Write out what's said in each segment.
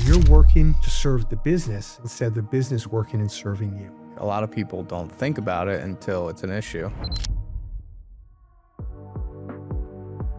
You're working to serve the business instead of the business working and serving you. A lot of people don't think about it until it's an issue.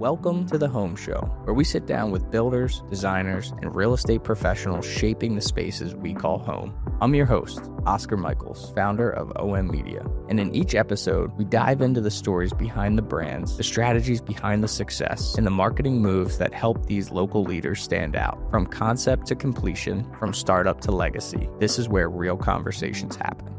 Welcome to The Home Show, where we sit down with builders, designers, and real estate professionals shaping the spaces we call home. I'm your host, Oscar Michaels, founder of OM Media. And in each episode, we dive into the stories behind the brands, the strategies behind the success, and the marketing moves that help these local leaders stand out. From concept to completion, from startup to legacy, this is where real conversations happen.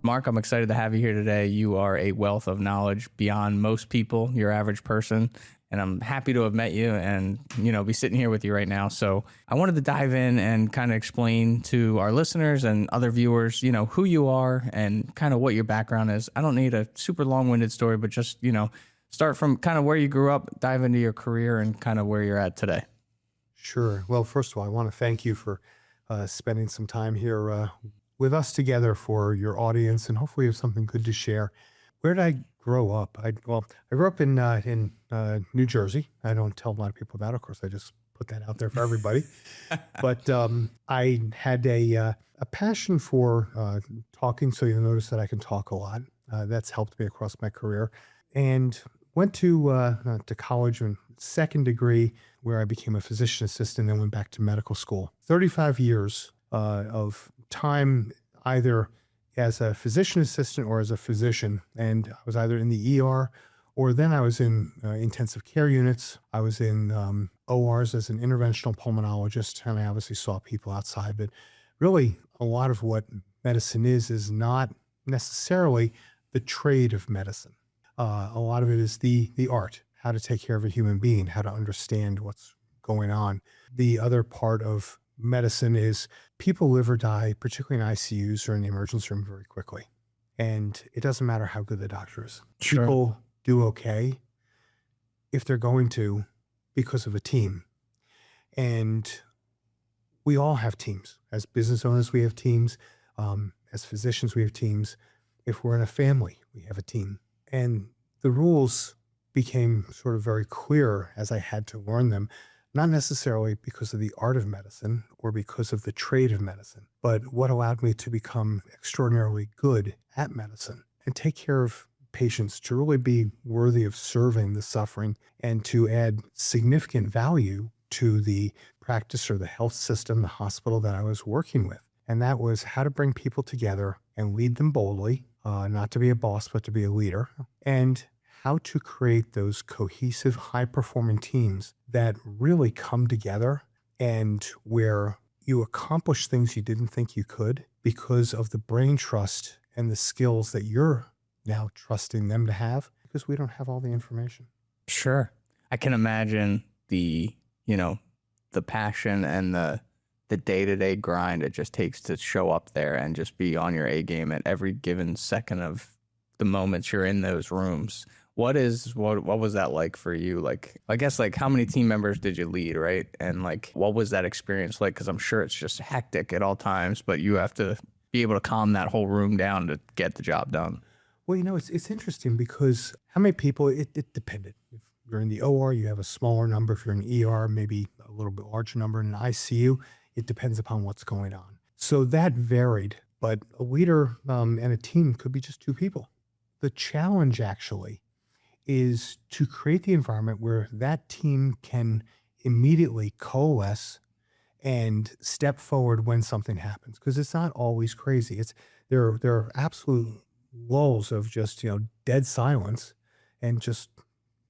Mark, I'm excited to have you here today. You are a wealth of knowledge beyond most people, your average person, and I'm happy to have met you and, be sitting here with you right now. So I wanted to dive in and kind of explain to our listeners and other viewers, who you are and kind of what your background is. I don't need a super long-winded story, but just, start from kind of where you grew up, dive into your career and kind of where you're at today. Sure. Well, first of all, I want to thank you for spending some time here with us together for your audience, and hopefully you have something good to share. Where did I grow up? I grew up in New Jersey. I don't tell a lot of people that. Of course, I just put that out there for everybody. But I had a passion for talking, so you'll notice that I can talk a lot. That's helped me across my career. And went to college in second degree, where I became a physician assistant, then went back to medical school. 35 years of time either as a physician assistant or as a physician. And I was either in the ER or then I was in intensive care units. I was in ORs as an interventional pulmonologist, and I obviously saw people outside. But really, a lot of what medicine is not necessarily the trade of medicine. A lot of it is the art, how to take care of a human being, how to understand what's going on. The other part of medicine is people live or die, particularly in ICUs or in the emergency room, very quickly. And it doesn't matter how good the doctor is. Sure. People do okay if they're going to because of a team. And we all have teams. As business owners, we have teams. As physicians, we have teams. If we're in a family, we have a team. And the rules became sort of very clear as I had to learn them. Not necessarily because of the art of medicine or because of the trade of medicine, but what allowed me to become extraordinarily good at medicine and take care of patients, to really be worthy of serving the suffering and to add significant value to the practice or the health system, the hospital that I was working with. And that was how to bring people together and lead them boldly, not to be a boss, but to be a leader, and how to create those cohesive, high-performing teams that really come together and where you accomplish things you didn't think you could because of the brain trust and the skills that you're now trusting them to have, because we don't have all the information. Sure. I can imagine the passion and the day-to-day grind it just takes to show up there and just be on your A game at every given second of the moments you're in those rooms. What was that like for you? Like, I guess, like, how many team members did you lead, right? And like, what was that experience like? Because I'm sure it's just hectic at all times, but you have to be able to calm that whole room down to get the job done. Well, it's interesting because how many people, it depended. If you're in the OR, you have a smaller number. If you're in ER, maybe a little bit larger number. In ICU, it depends upon what's going on. So that varied, but a leader and a team could be just two people. The challenge actually is to create the environment where that team can immediately coalesce and step forward when something happens. Because it's not always crazy. There are absolute lulls of just dead silence and just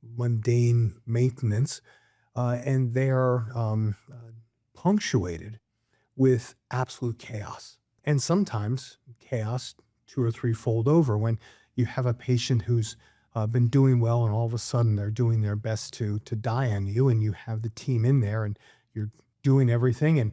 mundane maintenance, and they are punctuated with absolute chaos. And sometimes chaos 2 or 3 fold over when you have a patient who's been doing well, and all of a sudden they're doing their best to die on you, and you have the team in there, and you're doing everything, and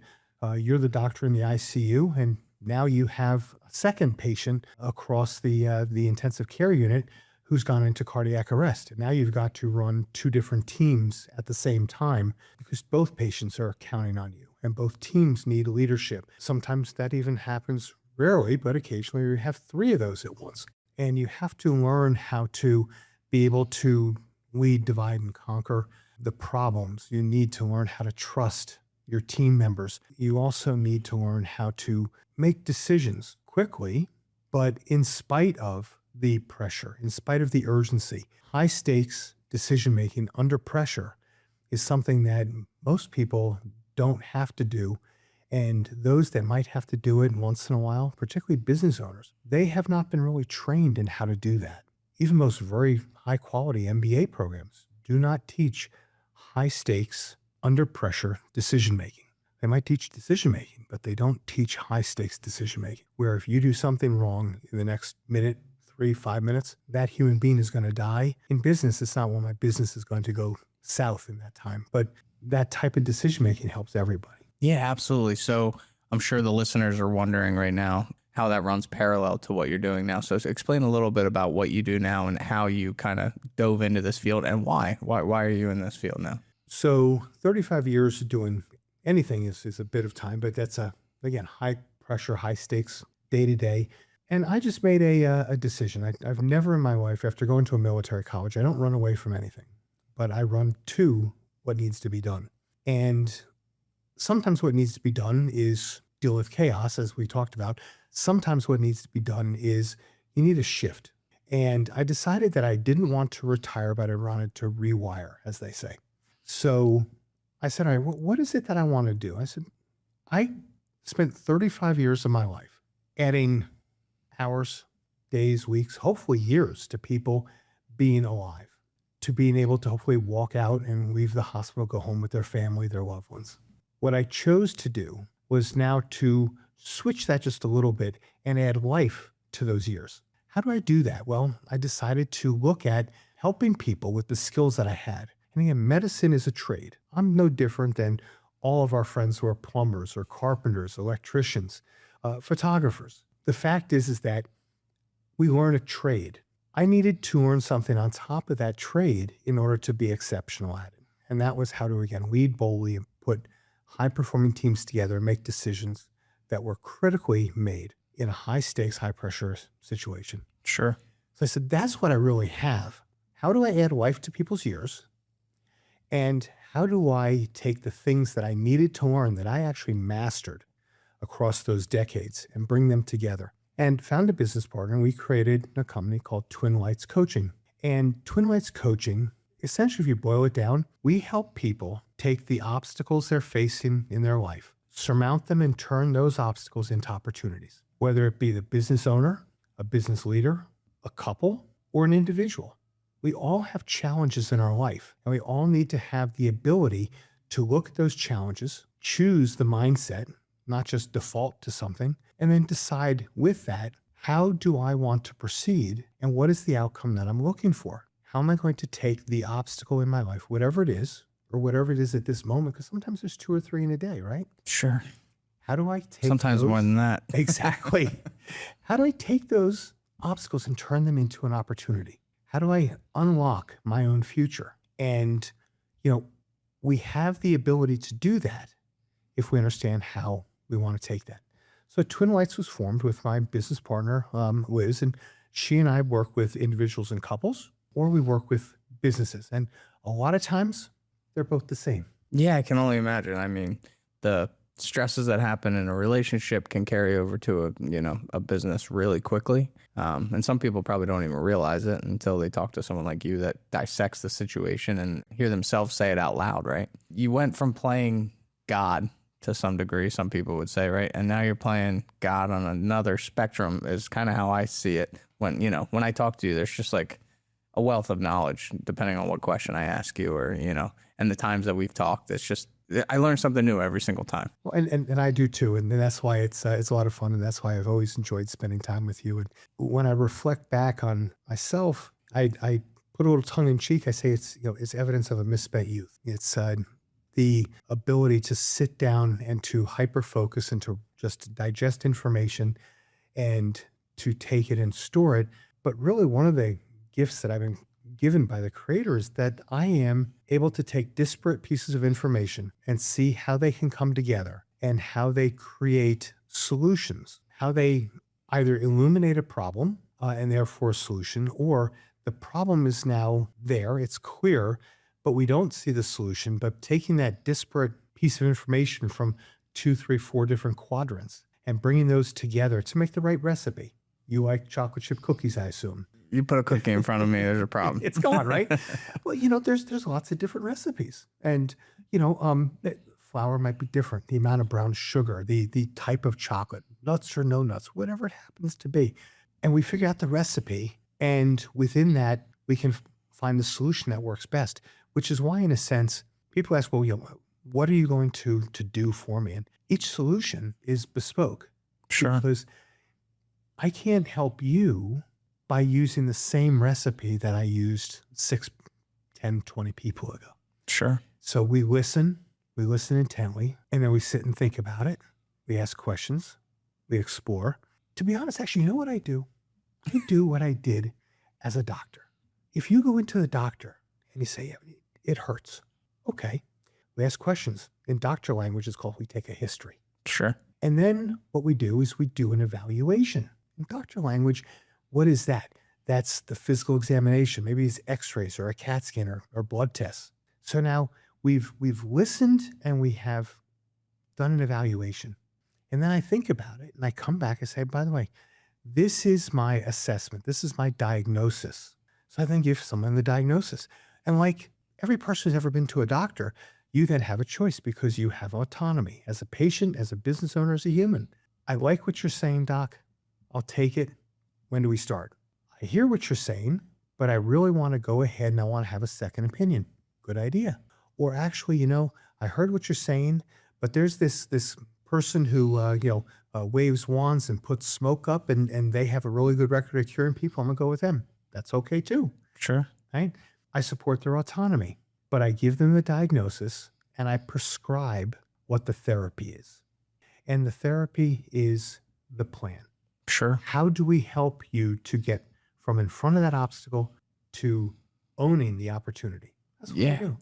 you're the doctor in the ICU, and now you have a second patient across the intensive care unit who's gone into cardiac arrest. And now you've got to run 2 different teams at the same time because both patients are counting on you, and both teams need leadership. Sometimes that even happens, rarely, but occasionally you have 3 of those at once. And you have to learn how to be able to lead, divide, and conquer the problems. You need to learn how to trust your team members. You also need to learn how to make decisions quickly, but in spite of the pressure, in spite of the urgency. High stakes decision making under pressure is something that most people don't have to do. And those that might have to do it once in a while, particularly business owners, they have not been really trained in how to do that. Even most very high quality MBA programs do not teach high stakes, under pressure decision making. They might teach decision making, but they don't teach high stakes decision making, where if you do something wrong in the next minute, 3, 5 minutes, that human being is going to die. In business, it's not, well, my business is going to go south in that time, but that type of decision making helps everybody. Yeah, absolutely. So I'm sure the listeners are wondering right now how that runs parallel to what you're doing now. So explain a little bit about what you do now and how you kind of dove into this field and why. Why are you in this field now? So 35 years doing anything is a bit of time, but that's again, high pressure, high stakes, day to day. And I just made a decision. I've never in my life, after going to a military college, I don't run away from anything, but I run to what needs to be done. And sometimes what needs to be done is deal with chaos, as we talked about. Sometimes what needs to be done is you need a shift. And I decided that I didn't want to retire, but I wanted to rewire, as they say. So I said, all right, what is it that I want to do? I said, I spent 35 years of my life adding hours, days, weeks, hopefully years to people being alive, to being able to hopefully walk out and leave the hospital, go home with their family, their loved ones. What I chose to do was now to switch that just a little bit and add life to those years. How do I do that? Well, I decided to look at helping people with the skills that I had. And again, medicine is a trade. I'm no different than all of our friends who are plumbers or carpenters, electricians, photographers. The fact is that we learn a trade. I needed to learn something on top of that trade in order to be exceptional at it. And that was how to, again, lead boldly and put high-performing teams together and make decisions that were critically made in a high-stakes, high-pressure situation. Sure. So I said, that's what I really have. How do I add life to people's years? And how do I take the things that I needed to learn that I actually mastered across those decades and bring them together? And found a business partner, and we created a company called Twin Lights Coaching. And Twin Lights Coaching, essentially, if you boil it down, we help people take the obstacles they're facing in their life, surmount them, and turn those obstacles into opportunities, whether it be the business owner, a business leader, a couple, or an individual. We all have challenges in our life, and we all need to have the ability to look at those challenges, choose the mindset, not just default to something, and then decide with that, how do I want to proceed, and what is the outcome that I'm looking for? How am I going to take the obstacle in my life, whatever it is, or whatever it is at this moment, because sometimes there's 2 or 3 in a day, right? Sure. How do I take Sometimes those, more than that. Exactly. How do I take those obstacles and turn them into an opportunity? How do I unlock my own future? And, we have the ability to do that if we understand how we want to take that. So Twin Lights was formed with my business partner, Liz, and she and I work with individuals and couples, or we work with businesses. And a lot of times they're both the same. Yeah, I can only imagine. I mean, the stresses that happen in a relationship can carry over to a business really quickly. And some people probably don't even realize it until they talk to someone like you that dissects the situation and hear themselves say it out loud, right? You went from playing God to some degree, some people would say, right? And now you're playing God on another spectrum is kind of how I see it. When I talk to you, there's just like a wealth of knowledge, depending on what question I ask you or, and the times that we've talked, it's just, I learn something new every single time. Well, and I do too. And that's why it's a lot of fun. And that's why I've always enjoyed spending time with you. And when I reflect back on myself, I put a little tongue in cheek. I say it's evidence of a misspent youth. It's the ability to sit down and to hyper focus and to just digest information and to take it and store it. But really one of the gifts that I've been given by the creator is that I am able to take disparate pieces of information and see how they can come together and how they create solutions, how they either illuminate a problem and therefore a solution, or the problem is now there, it's clear, but we don't see the solution. But taking that disparate piece of information from 2, 3, 4 different quadrants and bringing those together to make the right recipe. You like chocolate chip cookies, I assume. You put a cookie in front of me, there's a problem. It's gone, right? Well, there's lots of different recipes, and flour might be different. The amount of brown sugar, the type of chocolate, nuts or no nuts, whatever it happens to be, and we figure out the recipe, and within that we can find the solution that works best. Which is why, in a sense, people ask, well, what are you going to do for me? And each solution is bespoke. Sure. Because I can't help you by using the same recipe that I used 6, 10, 20 people ago. Sure. So we listen intently, and then we sit and think about it. We ask questions, we explore. To be honest, actually, you know what I do? I do what I did as a doctor. If you go into the doctor and you say, yeah, it hurts. Okay. We ask questions. In doctor language, it's called, we take a history. Sure. And then what we do is we do an evaluation. In doctor language, what is that? That's the physical examination. Maybe it's x-rays or a CAT scan or blood tests. So now we've listened and we have done an evaluation. And then I think about it and I come back and say, by the way, this is my assessment. This is my diagnosis. So I then give someone the diagnosis. And like every person who's ever been to a doctor, you then have a choice because you have autonomy as a patient, as a business owner, as a human. I like what you're saying, Doc. I'll take it. When do we start? I hear what you're saying, but I really want to go ahead and I want to have a second opinion. Good idea. Or actually, I heard what you're saying, but there's this person who, waves wands and puts smoke up and they have a really good record of curing people. I'm going to go with them. That's okay too. Sure. Right? I support their autonomy, but I give them the diagnosis and I prescribe what the therapy is. And the therapy is the plan. Sure. How do we help you to get from in front of that obstacle to owning the opportunity? That's what we do.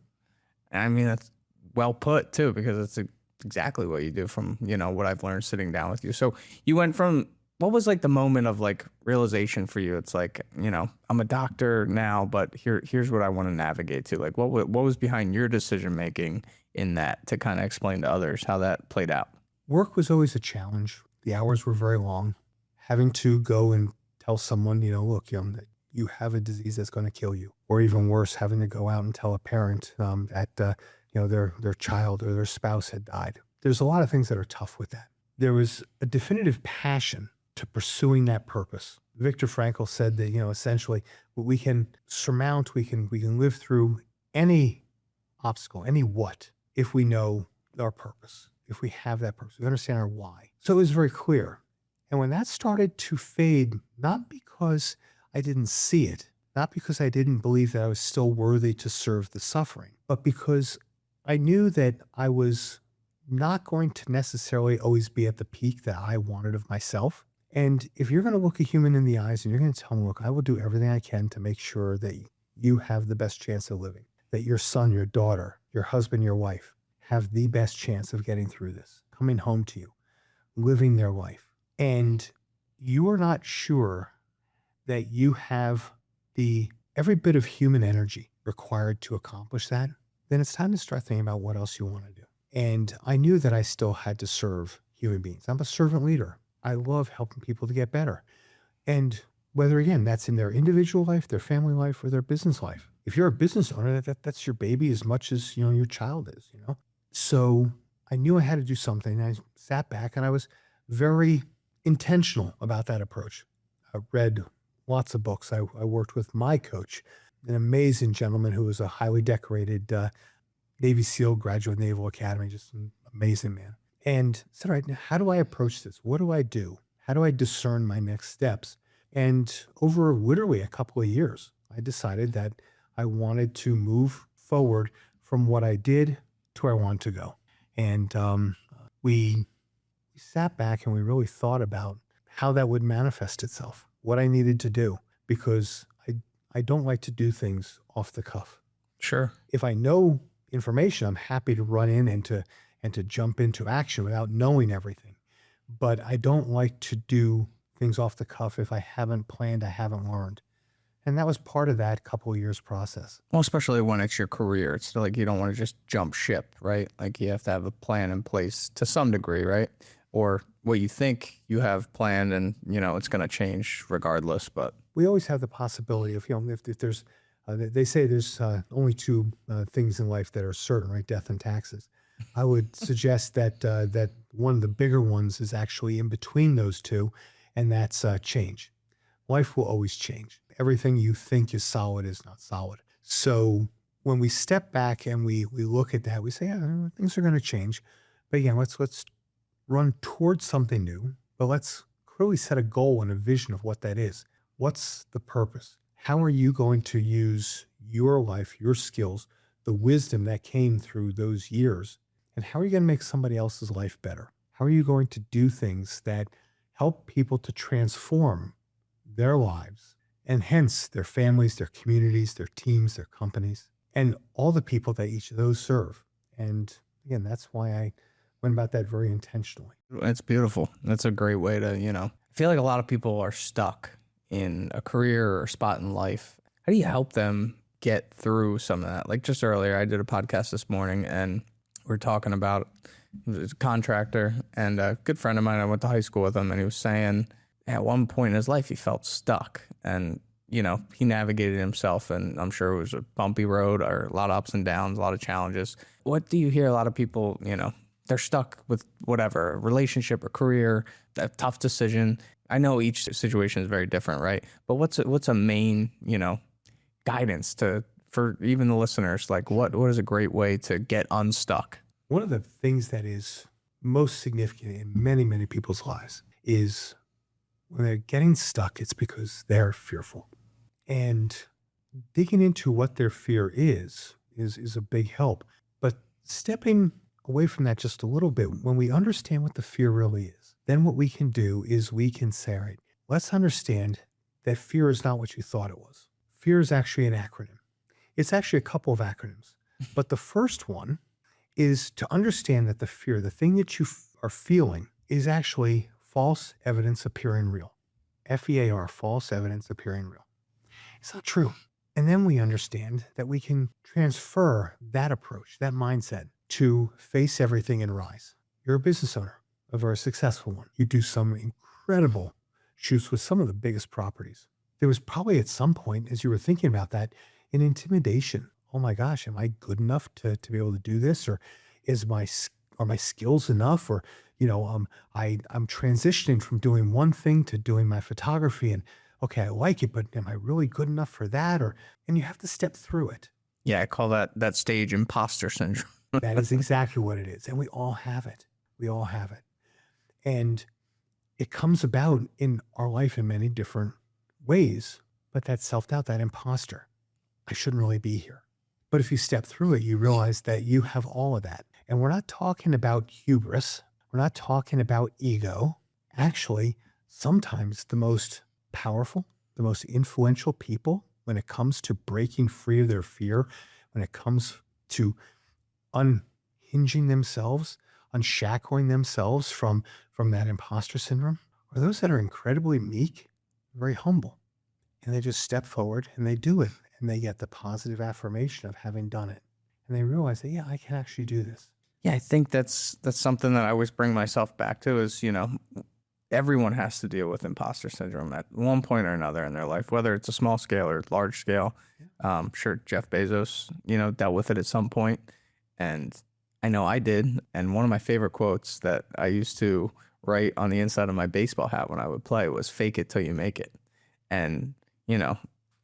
I mean, that's well put too, because it's exactly what you do from, what I've learned sitting down with you. So you went from, what was like the moment of like realization for you? It's like, I'm a doctor now, but here's what I want to navigate to. Like what was behind your decision making in that to kind of explain to others how that played out? Work was always a challenge. The hours were very long. Having to go and tell someone, look, that you have a disease that's going to kill you, or even worse, having to go out and tell a parent that their child or their spouse had died. There's a lot of things that are tough with that. There was a definitive passion to pursuing that purpose. Viktor Frankl said that essentially we can surmount, we can live through any obstacle, any what, if we know our purpose, if we have that purpose, we understand our why. So it was very clear. And when that started to fade, not because I didn't see it, not because I didn't believe that I was still worthy to serve the suffering, but because I knew that I was not going to necessarily always be at the peak that I wanted of myself. And if you're going to look a human in the eyes and you're going to tell them, look, I will do everything I can to make sure that you have the best chance of living, that your son, your daughter, your husband, your wife have the best chance of getting through this, coming home to you, living their life. And you are not sure that you have every bit of human energy required to accomplish that, then it's time to start thinking about what else you want to do. And I knew that I still had to serve human beings. I'm a servant leader. I love helping people to get better. And whether, again, that's in their individual life, their family life, or their business life. If you're a business owner, that's your baby as much as, your child is, So I knew I had to do something. I sat back and I was very intentional about that approach. I read lots of books. I worked with my coach, an amazing gentleman who was a highly decorated Navy SEAL graduate, Naval Academy, just an amazing man. And said, all right, now how do I approach this? What do I do? How do I discern my next steps? And over literally a couple of years, I decided that I wanted to move forward from what I did to where I wanted to go. And we sat back and we really thought about how that would manifest itself, what I needed to do, because I don't like to do things off the cuff. Sure. If I know information, I'm happy to run in and to jump into action without knowing everything. But I don't like to do things off the cuff if I haven't planned, I haven't learned. And that was part of that couple of years process. Well, especially when it's your career. It's like you don't want to just jump ship, right? Like you have to have a plan in place to some degree, right? Or what you think you have planned and, it's going to change regardless. But We always have the possibility of, if there's, they say there's only two things in life that are certain, right? Death and taxes. I would suggest that one of the bigger ones is actually in between those two, and that's change. Life will always change. Everything you think is solid is not solid. So when we step back and we look at that, we say, yeah, things are going to change. But again, let's run towards something new, but let's clearly set a goal and a vision of what that is. What's the purpose? How are you going to use your life, your skills, the wisdom that came through those years? And how are you going to make somebody else's life better? How are you going to do things that help people to transform their lives and hence their families, their communities, their teams, their companies, and all the people that each of those serve? And again, that's why I went about that very intentionally. it's beautiful. That's a great way to, I feel like a lot of people are stuck in a career or spot in life. How do you help them get through some of that? Like just earlier, I did a podcast this morning and we're talking about a contractor and a good friend of mine. I went to high school with him and he was saying at one point in his life, he felt stuck and, he navigated himself and I'm sure it was a bumpy road or a lot of ups and downs, a lot of challenges. What do you hear a lot of people, they're stuck with whatever relationship or career, a tough decision. I know each situation is very different, right? But what's a main, guidance for even the listeners? Like what is a great way to get unstuck? One of the things that is most significant in many, many people's lives is when they're getting stuck, it's because they're fearful. And digging into what their fear is a big help. But stepping away from that just a little bit, when we understand what the fear really is, then what we can do is we can say, all right, let's understand that fear is not what you thought it was. Fear is actually an acronym. It's actually a couple of acronyms. But the first one is to understand that the fear, the thing that you are feeling, is actually false evidence appearing real. FEAR, false evidence appearing real. It's not true. And then we understand that we can transfer that approach, that mindset, to face everything and rise. You're a business owner, a very successful one. You do some incredible shoots with some of the biggest properties. There was probably at some point, as you were thinking about that, an intimidation. Oh my gosh, am I good enough to be able to do this? Or are my skills enough? Or, I'm transitioning from doing one thing to doing my photography and okay, I like it, but am I really good enough for that? And you have to step through it. Yeah, I call that stage imposter syndrome. That is exactly what it is. And we all have it. We all have it. And it comes about in our life in many different ways. But that self-doubt, that imposter, I shouldn't really be here. But if you step through it, you realize that you have all of that. And we're not talking about hubris. We're not talking about ego. Actually, sometimes the most powerful, the most influential people when it comes to breaking free of their fear, when it comes to unhinging themselves, unshackling themselves from that imposter syndrome, are those that are incredibly meek, very humble. And they just step forward and they do it. And they get the positive affirmation of having done it. And they realize that, yeah, I can actually do this. Yeah, I think that's something that I always bring myself back to is, everyone has to deal with imposter syndrome at one point or another in their life, whether it's a small scale or large scale. Sure, Jeff Bezos, dealt with it at some point. And I know I did. And one of my favorite quotes that I used to write on the inside of my baseball hat when I would play was fake it till you make it. And,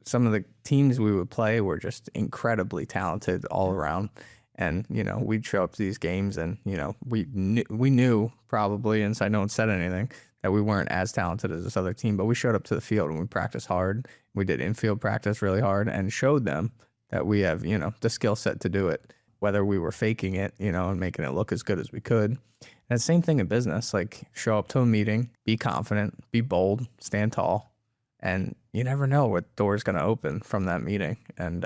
some of the teams we would play were just incredibly talented all around. And, we'd show up to these games and, we knew probably, and so no one said anything, that we weren't as talented as this other team, but we showed up to the field and we practiced hard. We did infield practice really hard and showed them that we have, the skill set to do it, whether we were faking it, and making it look as good as we could. And the same thing in business, like show up to a meeting, be confident, be bold, stand tall, and you never know what door's going to open from that meeting. And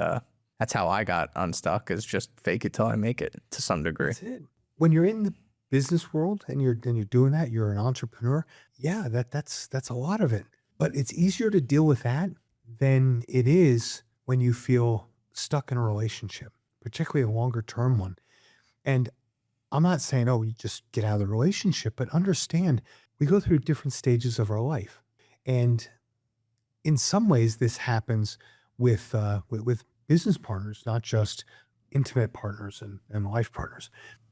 that's how I got unstuck, is just fake it till I make it to some degree. That's it. When you're in the business world and you're doing that, you're an entrepreneur. Yeah, that's a lot of it. But it's easier to deal with that than it is when you feel stuck in a relationship, particularly a longer term one. And I'm not saying, oh, you just get out of the relationship, but understand we go through different stages of our life. And in some ways, this happens with business partners, not just intimate partners and life partners.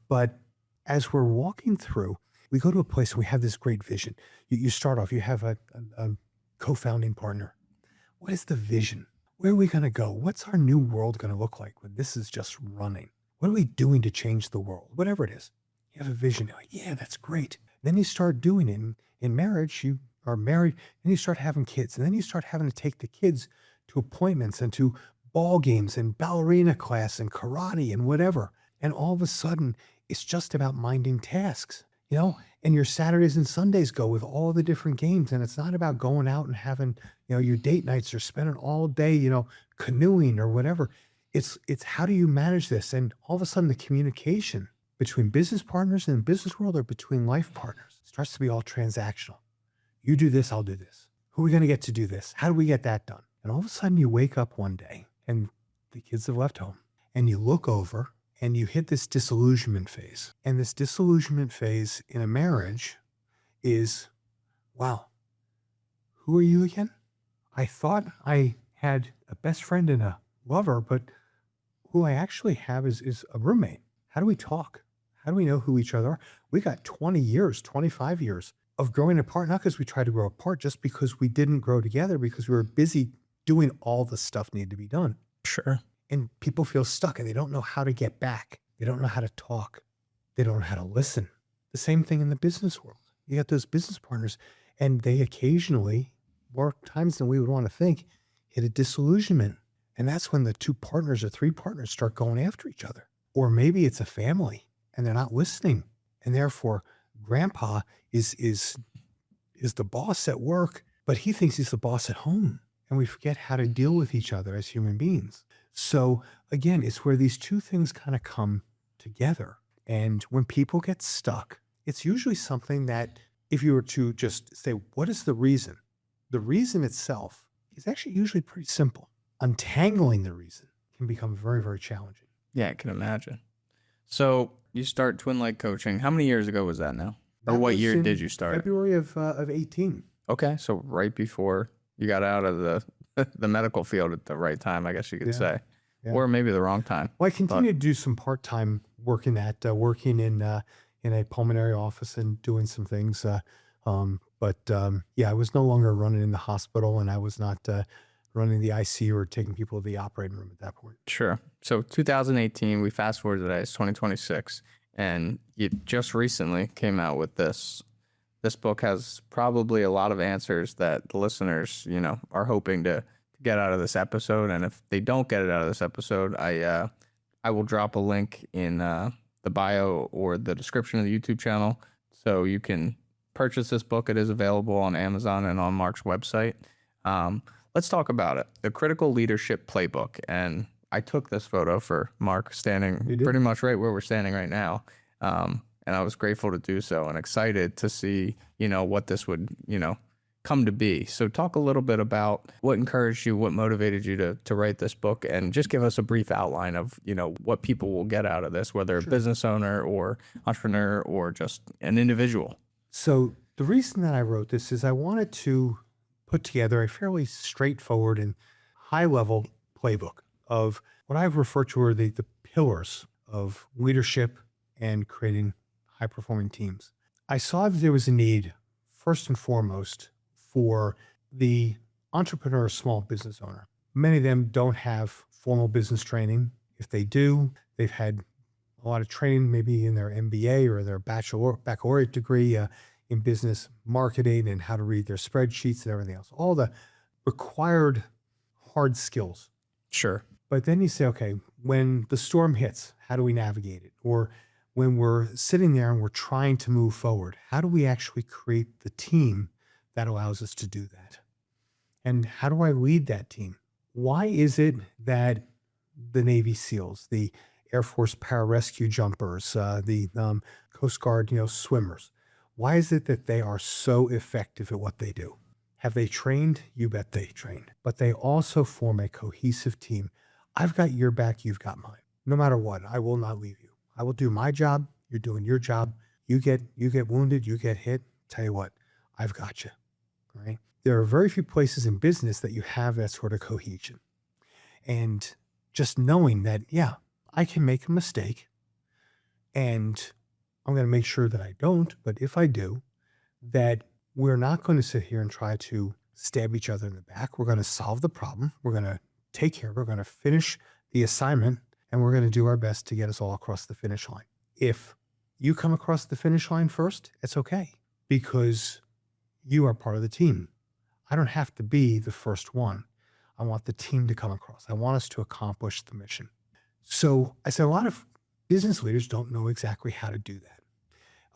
But as we're walking through, we go to a place and we have this great vision. You start off, you have a co-founding partner. What is the vision? Where are we going to go? What's our new world going to look like when this is just running? What are we doing to change the world? Whatever it is. You have a vision. You're like, yeah, that's great. Then you start doing it in marriage. You are married and you start having kids. And then you start having to take the kids to appointments and to ball games and ballerina class and karate and whatever. And all of a sudden, it's just about minding tasks, and your Saturdays and Sundays go with all the different games. And it's not about going out and having, your date nights or spending all day, canoeing or whatever. It's how do you manage this? And all of a sudden the communication between business partners and the business world or between life partners starts to be all transactional. You do this, I'll do this. Who are we going to get to do this? How do we get that done? And all of a sudden you wake up one day and the kids have left home and you look over and you hit this disillusionment phase. And this disillusionment phase in a marriage is, wow, who are you again? I thought I had a best friend and a lover, but who I actually have is a roommate. How do we talk? How do we know who each other are? We got 20 years, 25 years of growing apart, not because we tried to grow apart, just because we didn't grow together because we were busy doing all the stuff needed to be done. Sure. And people feel stuck and they don't know how to get back. They don't know how to talk. They don't know how to listen. The same thing in the business world. You got those business partners and they occasionally, more times than we would want to think, hit a disillusionment. And that's when the two partners or three partners start going after each other. Or maybe it's a family and they're not listening. And therefore, grandpa is the boss at work, but he thinks he's the boss at home. And we forget how to deal with each other as human beings. So again, it's where these two things kind of come together. And when people get stuck, it's usually something that if you were to just say, what is the reason? The reason itself is actually usually pretty simple. Untangling the reason can become very, very challenging. Yeah, I can imagine. So you start Twin Light Coaching. How many years ago was that now? Or what year did you start? February of 18. Okay, so right before you got out of the medical field at the right time, I guess you could say. Yeah. Or maybe the wrong time. Well, I continued to do some part-time work in that, working in a pulmonary office and doing some things. But I was no longer running in the hospital and I was not running the ICU or taking people to the operating room at that point. Sure. So 2018, we fast forward to that, it's 2026. And you just recently came out with this. This book has probably a lot of answers that the listeners, are hoping to get out of this episode. And if they don't get it out of this episode, I will drop a link in the bio or the description of the YouTube channel so you can purchase this book. It is available on Amazon and on Mark's website. Let's talk about it. The Critical Leadership Playbook. And I took this photo for Mark standing pretty much right where we're standing right now. And I was grateful to do so and excited to see, what this would, come to be. So talk a little bit about what encouraged you, what motivated you to write this book, and just give us a brief outline of, what people will get out of this, whether a business owner or entrepreneur or just an individual. So the reason that I wrote this is I wanted to put together a fairly straightforward and high-level playbook of what I've referred to are the pillars of leadership and creating high-performing teams. I saw that there was a need, first and foremost, for the entrepreneur or small business owner. Many of them don't have formal business training. If they do, they've had a lot of training, maybe in their MBA or their baccalaureate degree in business marketing and how to read their spreadsheets and everything else, all the required hard skills. Sure. But then you say, okay, when the storm hits, how do we navigate it? Or when we're sitting there and we're trying to move forward, how do we actually create the team that allows us to do that? And how do I lead that team? Why is it that the Navy SEALs, the Air Force pararescue jumpers, the Coast Guard, swimmers, why is it that they are so effective at what they do? Have they trained? You bet they trained. But they also form a cohesive team. I've got your back, you've got mine. No matter what, I will not leave you. I will do my job, you're doing your job. You get wounded, you get hit. Tell you what, I've got you. Right? There are very few places in business that you have that sort of cohesion. And just knowing that, yeah, I can make a mistake and I'm going to make sure that I don't. But if I do, that we're not going to sit here and try to stab each other in the back. We're going to solve the problem. We're going to take care of it. We're going to finish the assignment, and we're going to do our best to get us all across the finish line. If you come across the finish line first, it's okay because you are part of the team. I don't have to be the first one. I want the team to come across. I want us to accomplish the mission. So I said a lot of business leaders don't know exactly how to do that.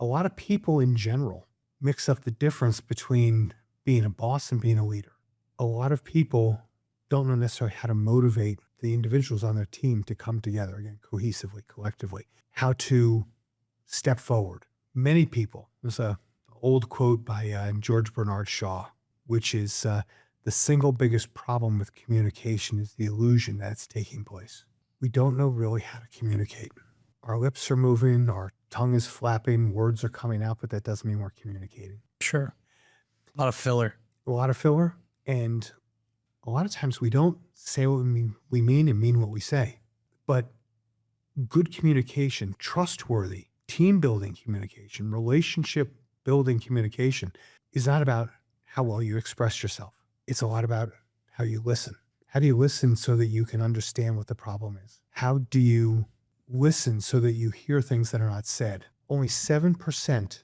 A lot of people in general mix up the difference between being a boss and being a leader. A lot of people don't know necessarily how to motivate the individuals on their team to come together, again, cohesively, collectively, how to step forward. Many people, there's an old quote by George Bernard Shaw, which is the single biggest problem with communication is the illusion that it's taking place. We don't know really how to communicate. Our lips are moving, our tongue is flapping, words are coming out, but that doesn't mean we're communicating. Sure. A lot of filler. A lot of filler, and a lot of times we don't say what we mean and mean what we say. But good communication, trustworthy, team-building communication, relationship-building communication is not about how well you express yourself. It's a lot about how you listen. How do you listen so that you can understand what the problem is? How do you listen so that you hear things that are not said? Only 7%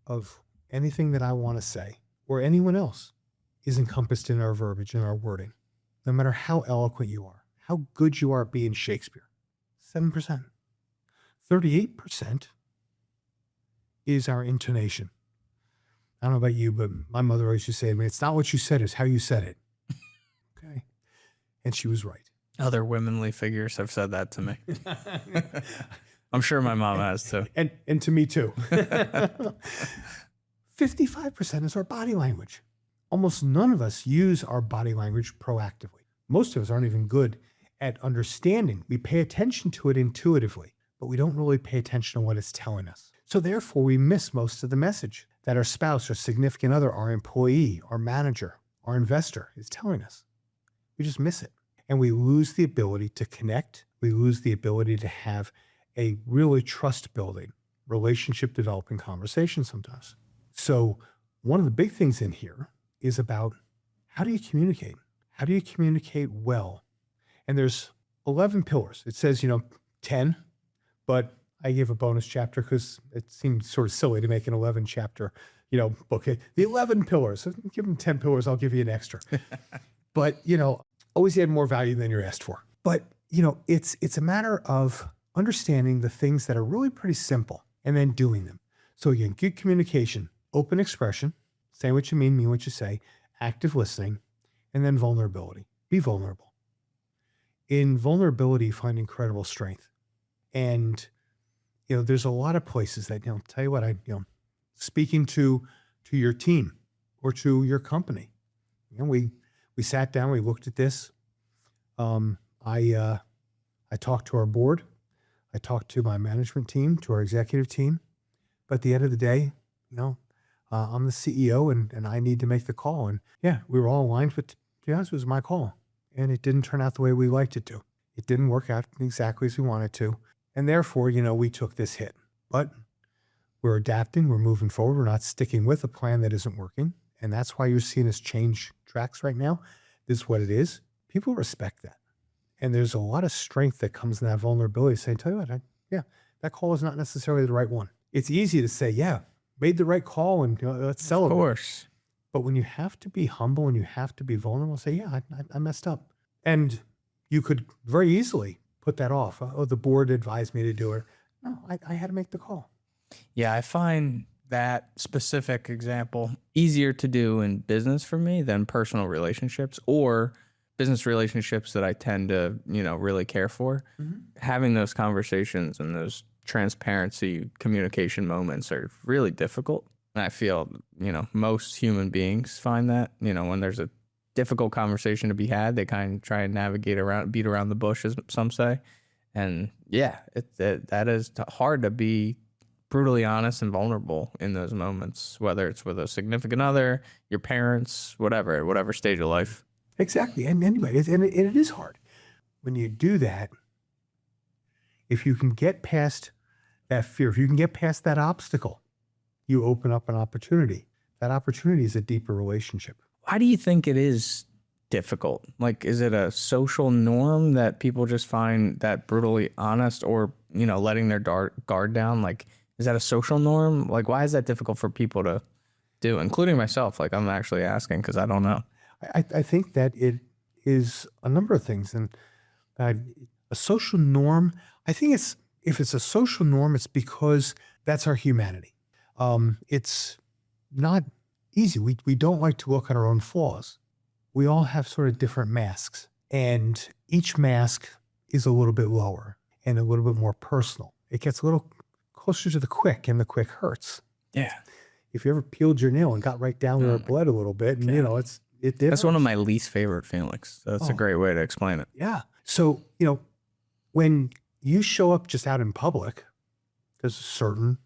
of anything that I want to say or anyone else is encompassed in our verbiage and our wording. No matter how eloquent you are, how good you are at being Shakespeare. 7%. 38% is our intonation. I don't know about you, but my mother always used to say to me, it's not what you said, it's how you said it. Okay. And she was right. Other womanly figures have said that to me. I'm sure my mom has too. And to me too. 55% is our body language. Almost none of us use our body language proactively. Most of us aren't even good at understanding. We pay attention to it intuitively, but we don't really pay attention to what it's telling us. So therefore, we miss most of the message that our spouse, our significant other, our employee, our manager, our investor is telling us. We just miss it. And we lose the ability to connect. We lose the ability to have a really trust-building, relationship-developing conversation sometimes. So one of the big things in here is about how do you communicate? How do you communicate well? And there's 11 pillars. It says, 10, but I gave a bonus chapter because it seemed sort of silly to make an 11 chapter, book. The 11 pillars. So give them 10 pillars. I'll give you an extra. But, always add more value than you're asked for. But, it's a matter of understanding the things that are really pretty simple and then doing them. So again, good communication, open expression, say what you mean what you say, active listening, and then vulnerability. Be vulnerable. In vulnerability, you find incredible strength. And, there's a lot of places that, tell you what, speaking to your team or to your company, we sat down, we looked at this. I talked to our board. I talked to my management team, to our executive team. But at the end of the day, I'm the CEO and I need to make the call. And yeah, we were all aligned, but to be honest, it was my call. And it didn't turn out the way we liked it to. It didn't work out exactly as we wanted to. And therefore, we took this hit. But we're adapting, we're moving forward. We're not sticking with a plan that isn't working. And that's why you're seeing us change tracks right now. This is what it is. People respect that. And there's a lot of strength that comes in that vulnerability saying, tell you what, that call is not necessarily the right one. It's easy to say, yeah, made the right call and let's celebrate. Of course. But when you have to be humble and you have to be vulnerable, say, yeah, I messed up. And you could very easily put that off. Oh, the board advised me to do it. No, I had to make the call. Yeah, I find that specific example easier to do in business for me than personal relationships or business relationships that I tend to, really care for. Mm-hmm. Having those conversations and those transparency communication moments are really difficult. And I feel, most human beings find that, when there's a difficult conversation to be had, they kind of try and navigate around, beat around the bush, as some say. And yeah, that is hard to be brutally honest and vulnerable in those moments, whether it's with a significant other, your parents, whatever stage of life. Exactly. And anyway, it is hard. When you do that, if you can get past that fear, if you can get past that obstacle, you open up an opportunity. That opportunity is a deeper relationship. Why do you think it is difficult? Like, is it a social norm that people just find that brutally honest, or, letting their guard down? Like, is that a social norm? Like, why is that difficult for people to do, including myself? Like, I'm actually asking because I don't know. I think that it is a number of things. And a social norm, I think if it's a social norm, it's because that's our humanity. It's not easy. We don't like to look at our own flaws. We all have sort of different masks, and each mask is a little bit lower and a little bit more personal. It gets a little closer to the quick, and the quick hurts. Yeah. If you ever peeled your nail and got right down where it bled a little bit, and that's one of my least favorite feelings. So that's a great way to explain it. Yeah. So, when you show up just out in public, there's a certain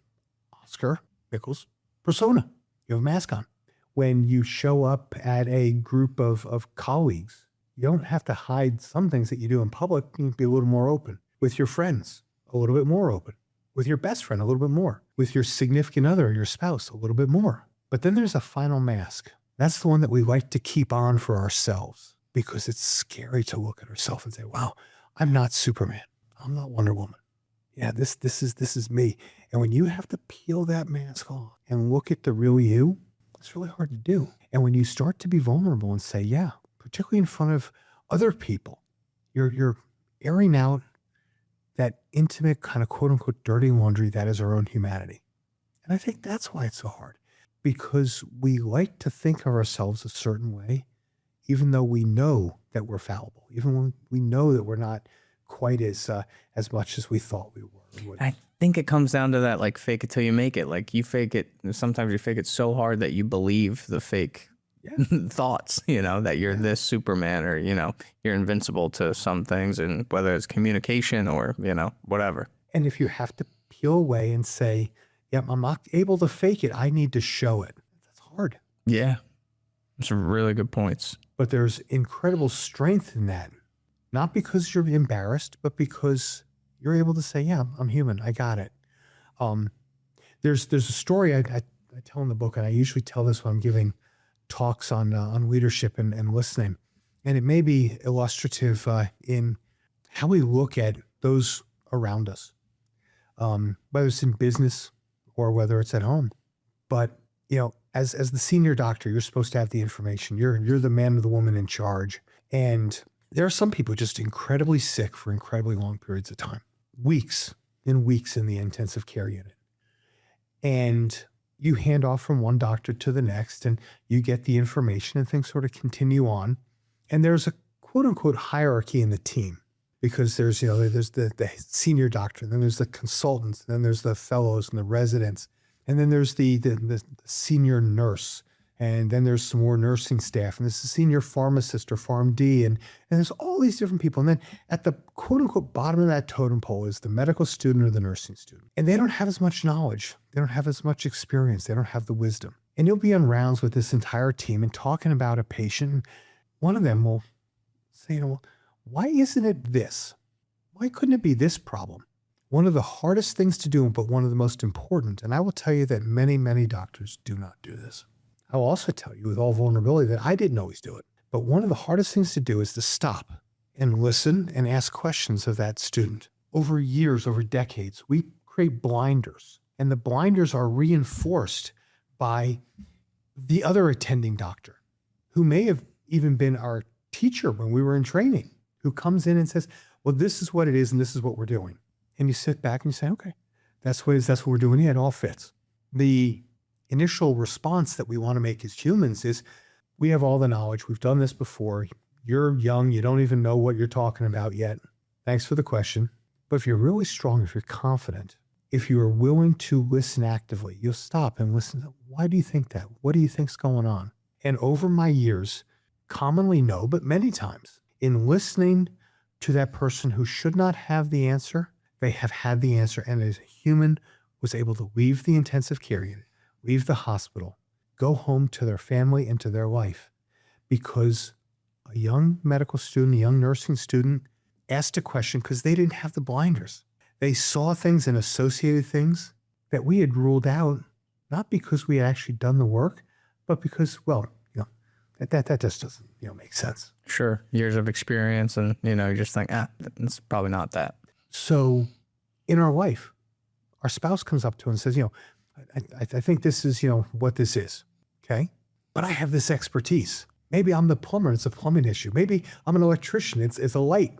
Oscar Nichols persona. You have a mask on. When you show up at a group of colleagues, you don't have to hide some things that you do in public. You can be a little more open. With your friends, a little bit more open. With your best friend, a little bit more. With your significant other or your spouse, a little bit more. But then there's a final mask. That's the one that we like to keep on for ourselves, because it's scary to look at ourselves and say, wow, I'm not Superman. I'm not Wonder Woman. Yeah, this is me. And when you have to peel that mask off and look at the real you, it's really hard to do. And when you start to be vulnerable and say, yeah, particularly in front of other people, you're airing out that intimate kind of quote unquote dirty laundry that is our own humanity. And I think that's why it's so hard, because we like to think of ourselves a certain way, even though we know that we're fallible, even when we know that we're not quite as much as we thought we were. I think it comes down to that, like, fake it till you make it. Like, you fake it. Sometimes you fake it so hard that you believe the fake thoughts, that you're this Superman, or, you're invincible to some things, and whether it's communication or, whatever. And if you have to peel away and say, yep, I'm not able to fake it, I need to show it. That's hard. Yeah. Some really good points. But there's incredible strength in that. Not because you're embarrassed, but because you're able to say, yeah, I'm human. I got it. There's a story I tell in the book, and I usually tell this when I'm giving talks on leadership and listening. And it may be illustrative in how we look at those around us, whether it's in business or whether it's at home. But, as the senior doctor, you're supposed to have the information. You're the man or the woman in charge. And there are some people just incredibly sick for incredibly long periods of time, weeks and weeks in the intensive care unit. And you hand off from one doctor to the next, and you get the information, and things sort of continue on. And there's a quote unquote hierarchy in the team, because there's the senior doctor, then there's the consultants, then there's the fellows and the residents, and then there's the senior nurse. And then there's some more nursing staff, and there's a senior pharmacist or PharmD, and there's all these different people. And then at the quote unquote bottom of that totem pole is the medical student or the nursing student. And they don't have as much knowledge. They don't have as much experience. They don't have the wisdom. And you'll be on rounds with this entire team and talking about a patient. One of them will say, why isn't it this? Why couldn't it be this problem? One of the hardest things to do, but one of the most important. And I will tell you that many, many doctors do not do this. I will also tell you with all vulnerability that I didn't always do it. But one of the hardest things to do is to stop and listen and ask questions of that student. Over years, over decades, we create blinders, and the blinders are reinforced by the other attending doctor, who may have even been our teacher when we were in training, who comes in and says, well, this is what it is and this is what we're doing. And you sit back and you say, okay, that's what it is, that's what we're doing. Yeah, it all fits. The initial response that we want to make as humans is, we have all the knowledge. We've done this before. You're young. You don't even know what you're talking about yet. Thanks for the question. But if you're really strong, if you're confident, If you are willing to listen actively, you'll stop and listen. Why do you think that? What do you think's going on? And over my years, commonly no, but many times in listening to that person who should not have the answer, they have had the answer. And as a human was able to leave the intensive care unit, leave the hospital, go home to their family and to their life because a young medical student, a young nursing student asked a question because they didn't have the blinders. They saw things and associated things that we had ruled out, not because we had actually done the work, but because, well, that just doesn't, make sense. Sure. Years of experience and, you just think, it's probably not that. So in our life, our spouse comes up to us and says, I think this is, what this is. Okay. But I have this expertise. Maybe I'm the plumber. It's a plumbing issue. Maybe I'm an electrician. It's a light.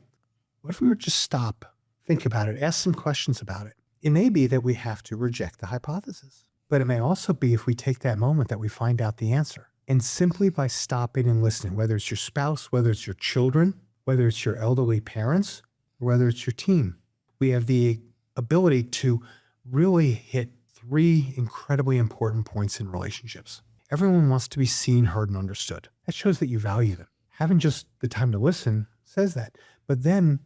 What if we were just stop, think about it, ask some questions about it? It may be that we have to reject the hypothesis, but it may also be if we take that moment that we find out the answer. And simply by stopping and listening, whether it's your spouse, whether it's your children, whether it's your elderly parents, or whether it's your team, we have the ability to really hit 3 incredibly important points in relationships. Everyone wants to be seen, heard, and understood. That shows that you value them. Having just the time to listen says that. But then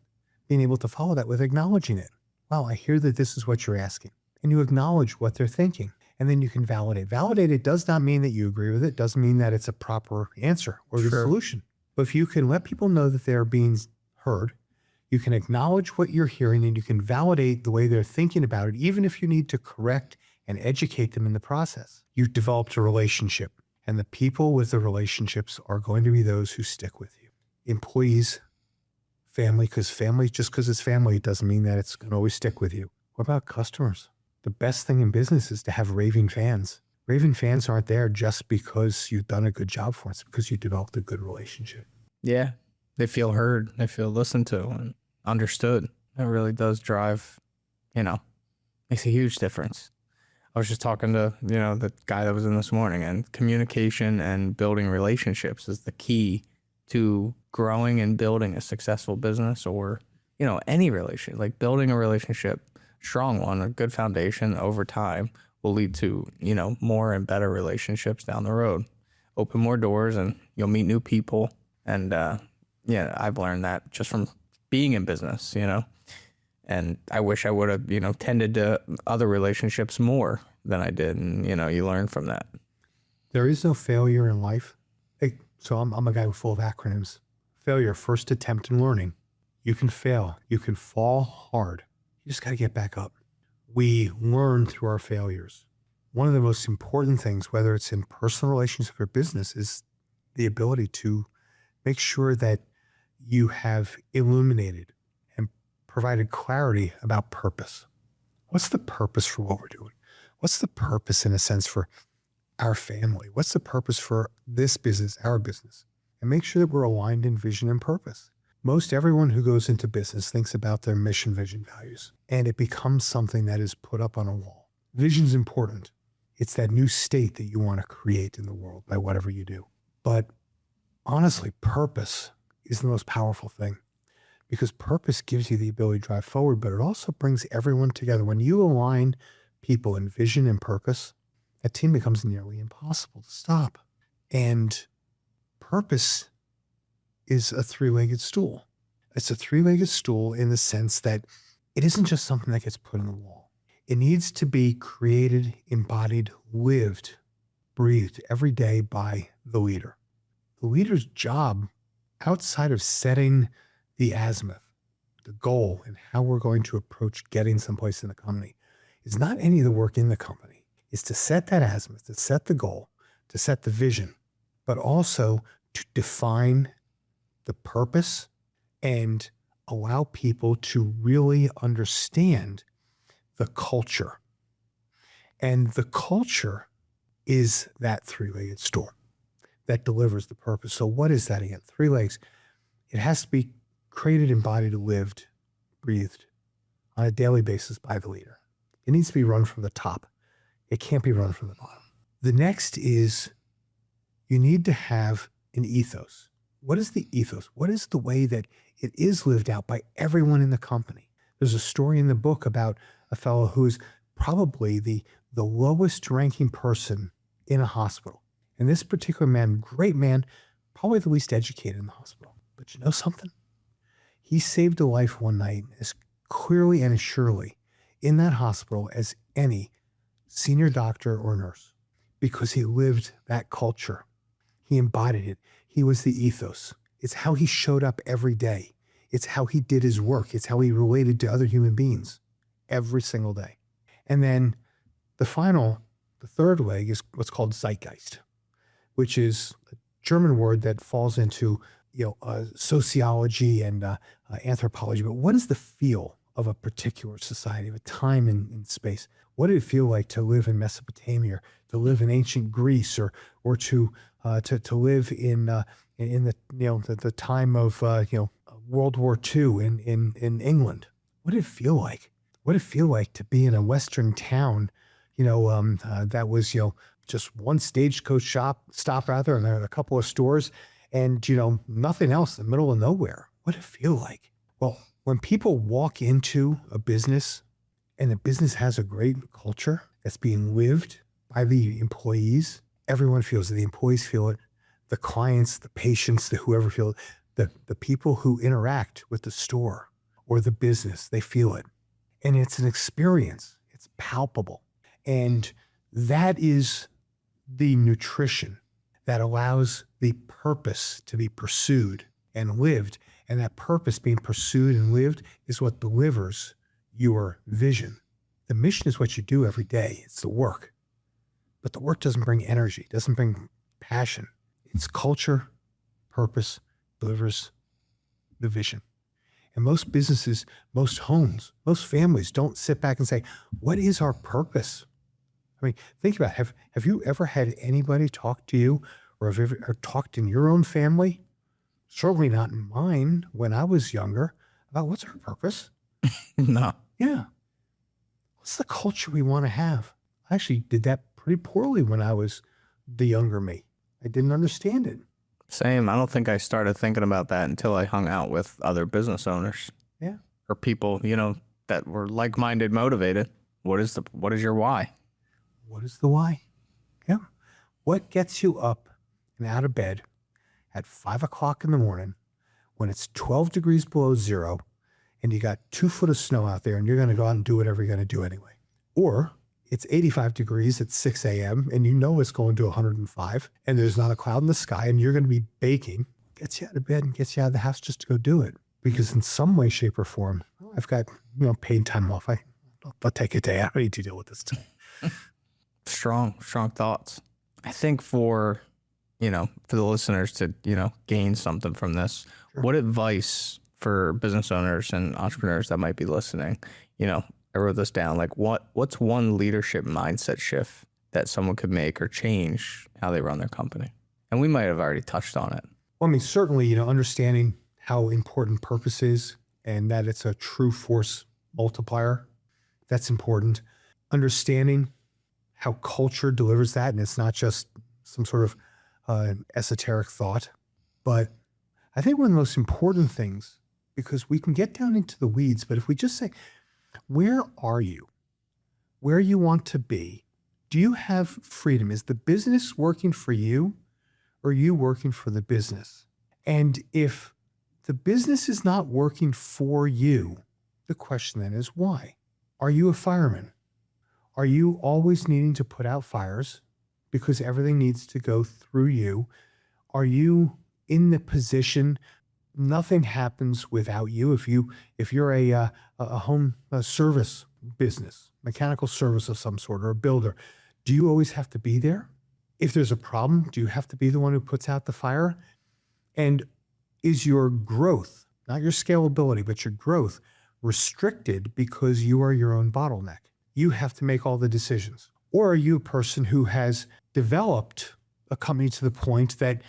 being able to follow that with acknowledging it. Wow, I hear that this is what you're asking. And you acknowledge what they're thinking. And then you can validate. Validate it does not mean that you agree with it. Doesn't mean that it's a proper answer or the solution. But if you can let people know that they're being heard, you can acknowledge what you're hearing and you can validate the way they're thinking about it, even if you need to correct and educate them in the process. You've developed a relationship, and the people with the relationships are going to be those who stick with you. Employees, family, just because it's family, it doesn't mean that it's going to always stick with you. What about customers? The best thing in business is to have raving fans. Raving fans aren't there just because you've done a good job for them. It's because you developed a good relationship. Yeah. They feel heard. They feel listened to and understood. That really does drive, makes a huge difference. I was just talking to, the guy that was in this morning, and communication and building relationships is the key to growing and building a successful business or, any relationship. Like building a relationship, strong one, a good foundation over time will lead to, more and better relationships down the road. Open more doors and you'll meet new people. And, I've learned that just from being in business, and I wish I would have, tended to other relationships more than I did. And, you learn from that. There is no failure in life. So I'm a guy full of acronyms. Failure, first attempt in learning. You can fail. You can fall hard. You just got to get back up. We learn through our failures. One of the most important things, whether it's in personal relationship or business, is the ability to make sure that you have illuminated and provided clarity about purpose. What's the purpose for what we're doing? What's the purpose, in a sense, for our family? What's the purpose for this business, our business? And make sure that we're aligned in vision and purpose. Most everyone who goes into business thinks about their mission, vision, values, and it becomes something that is put up on a wall. Vision's important. It's that new state that you want to create in the world by whatever you do. But honestly, purpose is the most powerful thing, because purpose gives you the ability to drive forward, but it also brings everyone together. When you align people in vision and purpose, that team becomes nearly impossible to stop. And purpose is a 3-legged stool. It's a 3-legged stool in the sense that it isn't just something that gets put on the wall. It needs to be created, embodied, lived, breathed every day by the leader. The leader's job, outside of setting the azimuth, the goal, and how we're going to approach getting someplace in the company, is not any of the work in the company. It's to set that azimuth, to set the goal, to set the vision, but also to define the purpose and allow people to really understand the culture. And the culture is that 3-legged stool that delivers the purpose. So what is that again? 3 legs. It has to be created, embodied, lived, breathed on a daily basis by the leader. It needs to be run from the top. It can't be run from the bottom. The next is you need to have an ethos. What is the ethos? What is the way that it is lived out by everyone in the company? There's a story in the book about a fellow who's probably the lowest ranking person in a hospital. And this particular man, great man, probably the least educated in the hospital. But you know something? He saved a life one night as clearly and as surely in that hospital as any senior doctor or nurse because he lived that culture. He embodied it. He was the ethos. It's how he showed up every day. It's how he did his work. It's how he related to other human beings every single day. And then the third leg is what's called zeitgeist, which is a German word that falls into sociology and anthropology. But what is the feel of a particular society, of a time in space? What did it feel like to live in Mesopotamia, to live in ancient Greece, or to live in the time of World War II in England? What did it feel like? What did it feel like to be in a Western town, that was just one stagecoach stop rather, and there are a couple of stores, and nothing else in the middle of nowhere? What did it feel like? Well, when people walk into a business and the business has a great culture that's being lived by the employees, everyone feels it. The employees feel it. The clients, the patients, the whoever feel it. The people who interact with the store or the business, they feel it. And it's an experience. It's palpable. And that is the nutrition that allows the purpose to be pursued and lived. And that purpose being pursued and lived is what delivers your vision. The mission is what you do every day. It's the work. But the work doesn't bring energy, doesn't bring passion. It's culture, purpose, delivers the vision. And most businesses, most homes, most families don't sit back and say, what is our purpose? I mean, think about it. Have you ever had anybody talk to you, or have you ever talked in your own family? Certainly not in mine when I was younger, about what's our purpose? No. Yeah. What's the culture we want to have? I actually did that pretty poorly when I was the younger me. I didn't understand it. Same. I don't think I started thinking about that until I hung out with other business owners. Yeah. Or people, that were like-minded, motivated. What is your why? What is the why? Yeah. What gets you up and out of bed at 5 o'clock in the morning when it's 12 degrees below zero and you got 2 foot of snow out there and you're going to go out and do whatever you're going to do anyway? Or it's 85 degrees at 6 a.m. and it's going to 105 and there's not a cloud in the sky and you're going to be baking. Gets you out of bed and gets you out of the house just to go do it. Because in some way, shape, or form, I've got paid time off. I'll take a day. I don't need to deal with this today. Strong thoughts. I think for the listeners to, gain something from this, Sure. What advice for business owners and entrepreneurs that might be listening? I wrote this down. Like what's one leadership mindset shift that someone could make or change how they run their company? And we might have already touched on it. Well, I mean, certainly, understanding how important purpose is and that it's a true force multiplier. That's important. Understanding how culture delivers that. And it's not just some sort of esoteric thought. But I think one of the most important things, because we can get down into the weeds, but if we just say, where are you? Where you want to be? Do you have freedom? Is the business working for you or are you working for the business? And if the business is not working for you, the question then is why? Are you a fireman? Are you always needing to put out fires because everything needs to go through you? Are you in the position nothing happens without you? If you're a home service business, mechanical service of some sort, or a builder, do you always have to be there? If there's a problem, do you have to be the one who puts out the fire? And is your growth, not your scalability, but your growth restricted because you are your own bottleneck? You have to make all the decisions. Or are you a person who has developed a company to the point that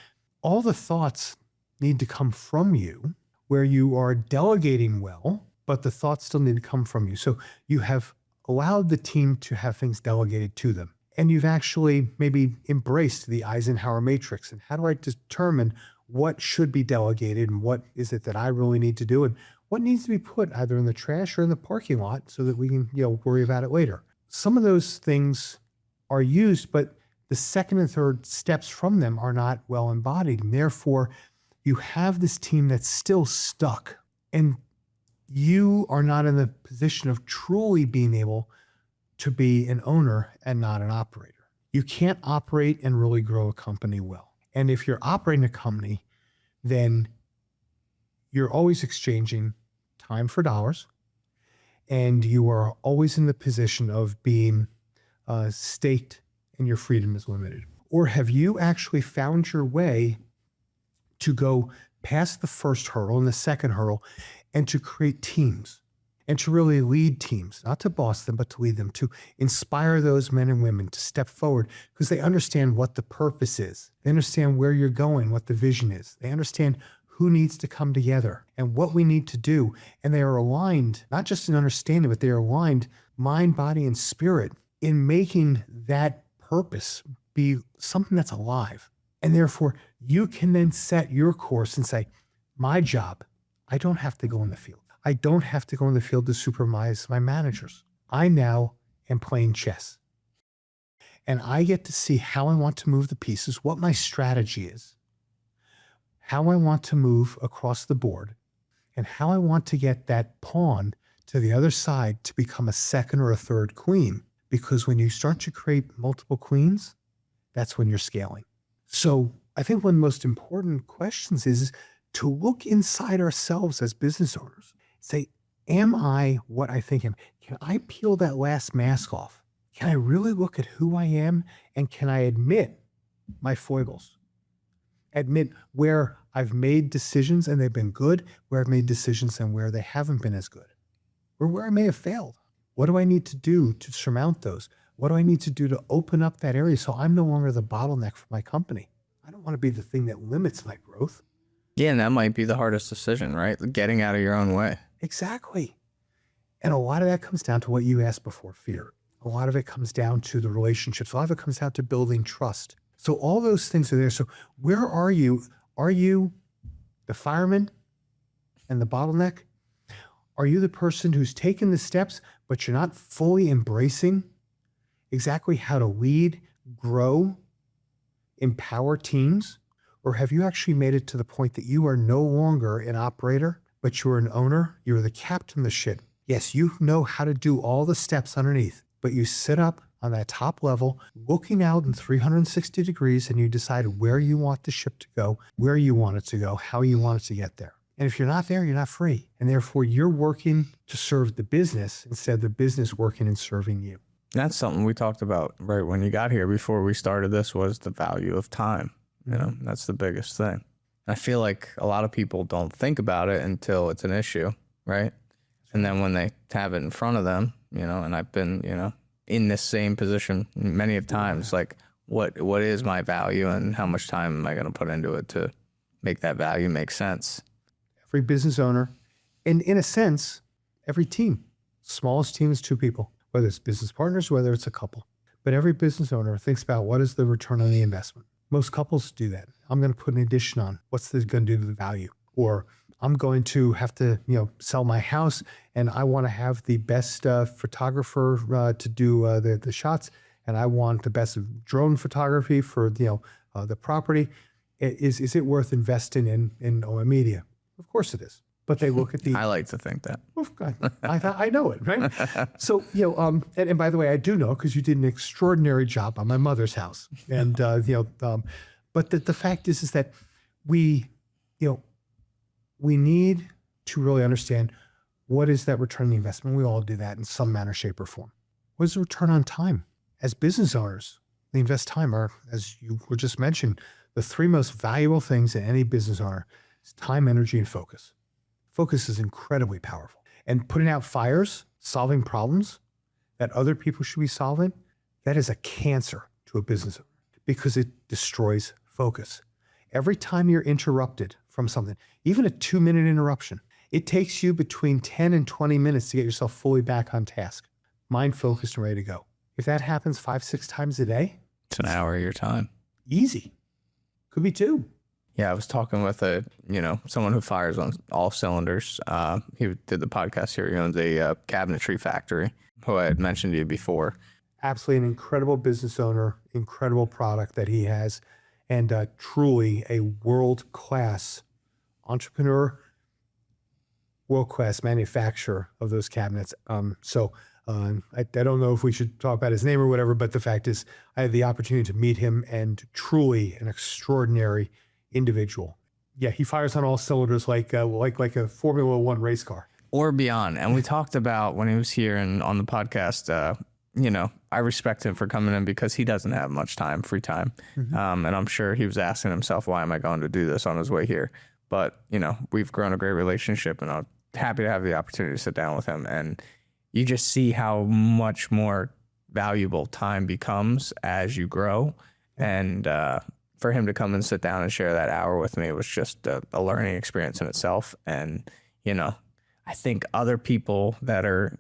all the thoughts need to come from you, where you are delegating well, but the thoughts still need to come from you? So you have allowed the team to have things delegated to them. And you've actually maybe embraced the Eisenhower matrix. And how do I determine what should be delegated and what is it that I really need to do? And what needs to be put either in the trash or in the parking lot so that we can, worry about it later? some of those things are used, but the second and third steps from them are not well embodied. And therefore, you have this team that's still stuck, and you are not in the position of truly being able to be an owner and not an operator. You can't operate and really grow a company well. And if you're operating a company, then you're always exchanging time for dollars, and you are always in the position of being staked and your freedom is limited. Or have you actually found your way to go past the first hurdle and the second hurdle and to create teams and to really lead teams, not to boss them, but to lead them, to inspire those men and women to step forward because they understand what the purpose is. They understand where you're going, what the vision is. They understand who needs to come together and what we need to do. And they are aligned, not just in understanding, but they are aligned mind, body, and spirit in making that purpose be something that's alive. And therefore, you can then set your course and say, my job, I don't have to go in the field. I don't have to go in the field to supervise my managers. I now am playing chess. And I get to see how I want to move the pieces, what my strategy is, how I want to move across the board, and how I want to get that pawn to the other side to become a second or a third queen. Because when you start to create multiple queens, that's when you're scaling. So I think one of the most important questions is to look inside ourselves as business owners. Say, am I what I think I am? Can I peel that last mask off? Can I really look at who I am? And can I admit my foibles? Admit where I've made decisions and they've been good, where I've made decisions and where they haven't been as good, or where I may have failed. What do I need to do to surmount those? What do I need to do to open up that area so I'm no longer the bottleneck for my company? I don't want to be the thing that limits my growth. Yeah, and that might be the hardest decision, right? Getting out of your own way. Exactly. And a lot of that comes down to what you asked before, fear. A lot of it comes down to the relationships. A lot of it comes down to building trust. So all those things are there. So where are you? Are you the fireman and the bottleneck? Are you the person who's taken the steps, but you're not fully embracing exactly how to lead, grow, empower teams? Or have you actually made it to the point that you are no longer an operator, but you're an owner? You're the captain of the ship. Yes, you know how to do all the steps underneath, but you sit up on that top level, looking out in 360 degrees, and you decide where you want the ship to go, where you want it to go, how you want it to get there. And if you're not there, you're not free. And therefore, you're working to serve the business instead of the business working and serving you. That's something we talked about right when you got here before we started this was the value of time. You know, that's the biggest thing. I feel like a lot of people don't think about it until it's an issue, right? And then when they have it in front of them, you know, and I've been, you know, in this same position many of times, like what is my value and how much time am I going to put into it to make that value make sense? Every business owner, and in a sense, every team, smallest team is 2 people, whether it's business partners, whether it's a couple. But every business owner thinks about what is the return on the investment. Most couples do that. I'm going to put an addition on. What's this going to do to the value? Or I'm going to have to, sell my house, and I want to have the best photographer to do the shots, and I want the best drone photography for the property. Is it worth investing in OM Media? Of course it is. But they look at the. I like to think that. Oh, God, I know it, right? So and by the way, I do know because you did an extraordinary job on my mother's house, and but the fact is that we need to really understand what is that return on the investment. We all do that in some manner, shape, or form. What is the return on time? As business owners, we invest time. Are, as you were just mentioned, the 3 most valuable things in any business owner is time, energy, and focus. Focus is incredibly powerful. And putting out fires, solving problems that other people should be solving, that is a cancer to a business owner because it destroys focus. Every time you're interrupted from something, even a 2-minute interruption, it takes you between 10 and 20 minutes to get yourself fully back on task, mind focused and ready to go. If that happens 5-6 times a day, it's an hour of your time. Easy. Could be 2. Yeah, I was talking with someone who fires on all cylinders. He did the podcast here. He owns a cabinetry factory. who I had mentioned to you before. Absolutely an incredible business owner, incredible product that he has, and truly a world-class entrepreneur, world-class manufacturer of those cabinets. I don't know if we should talk about his name or whatever, but the fact is I had the opportunity to meet him, and truly an extraordinary individual. Yeah, he fires on all cylinders like a Formula One race car. Or beyond. And we talked about when he was here and on the podcast, I respect him for coming in because he doesn't have much time, free time. And I'm sure he was asking himself, why am I going to do this on his way here? But, we've grown a great relationship, and I'm happy to have the opportunity to sit down with him. And you just see how much more valuable time becomes as you grow. And for him to come and sit down and share that hour with me was just a learning experience in itself. And, I think other people that are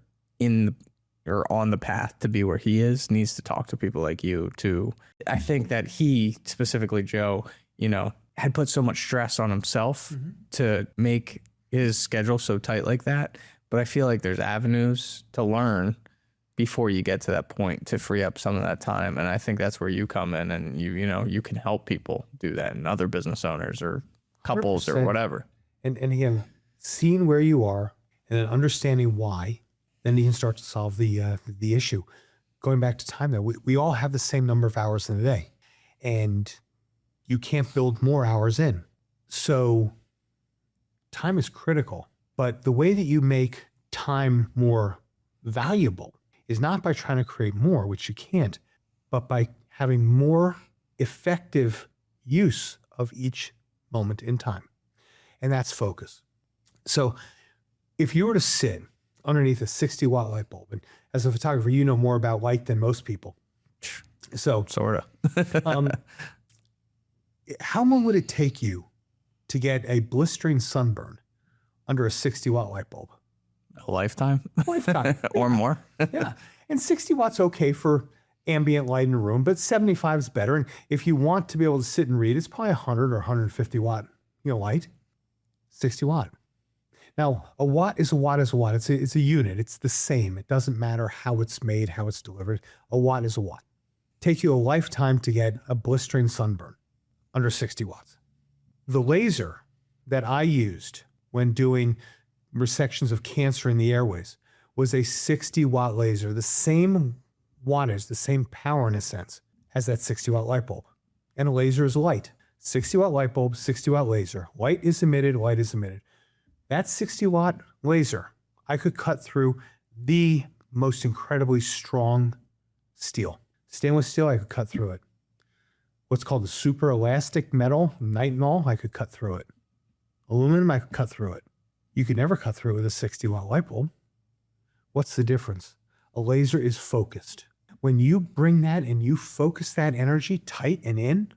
on the path to be where he is needs to talk to people like you too. I think that he, specifically Joe, had put so much stress on himself to make his schedule so tight like that. But I feel like there's avenues to learn before you get to that point to free up some of that time. And I think that's where you come in, and you can help people do that, and other business owners or couples 100%. or whatever. And again, seeing where you are and then understanding why, then you can start to solve the issue. Going back to time, though, we all have the same number of hours in a day, and you can't build more hours in. So time is critical, but the way that you make time more valuable is not by trying to create more, which you can't, but by having more effective use of each moment in time. And that's focus. So if you were to sit underneath a 60-watt light bulb, and as a photographer, you know more about light than most people. So Sort of. how long would it take you to get a blistering sunburn under a 60-watt light bulb? A lifetime? Lifetime. Or more. Yeah. And 60 watts okay for ambient light in a room, but 75 is better. And if you want to be able to sit and read, it's probably 100 or 150 watt, light. 60 watt. Now, a watt is a watt is a watt. It's a unit. It's the same. It doesn't matter how it's made, how it's delivered. A watt is a watt. Take you a lifetime to get a blistering sunburn under 60 watts. The laser that I used when doing resections of cancer in the airways was a 60-watt laser, the same wattage, the same power in a sense as that 60-watt light bulb. And a laser is light. 60-watt light bulb, 60-watt laser. Light is emitted, light is emitted. That 60-watt laser, I could cut through the most incredibly strong steel. Stainless steel, I could cut through it. What's called the super elastic metal, nitinol, I could cut through it. Aluminum, I could cut through it. You could never cut through it with a 60-watt light bulb. What's the difference? A laser is focused. When you bring that and you focus that energy tight and in,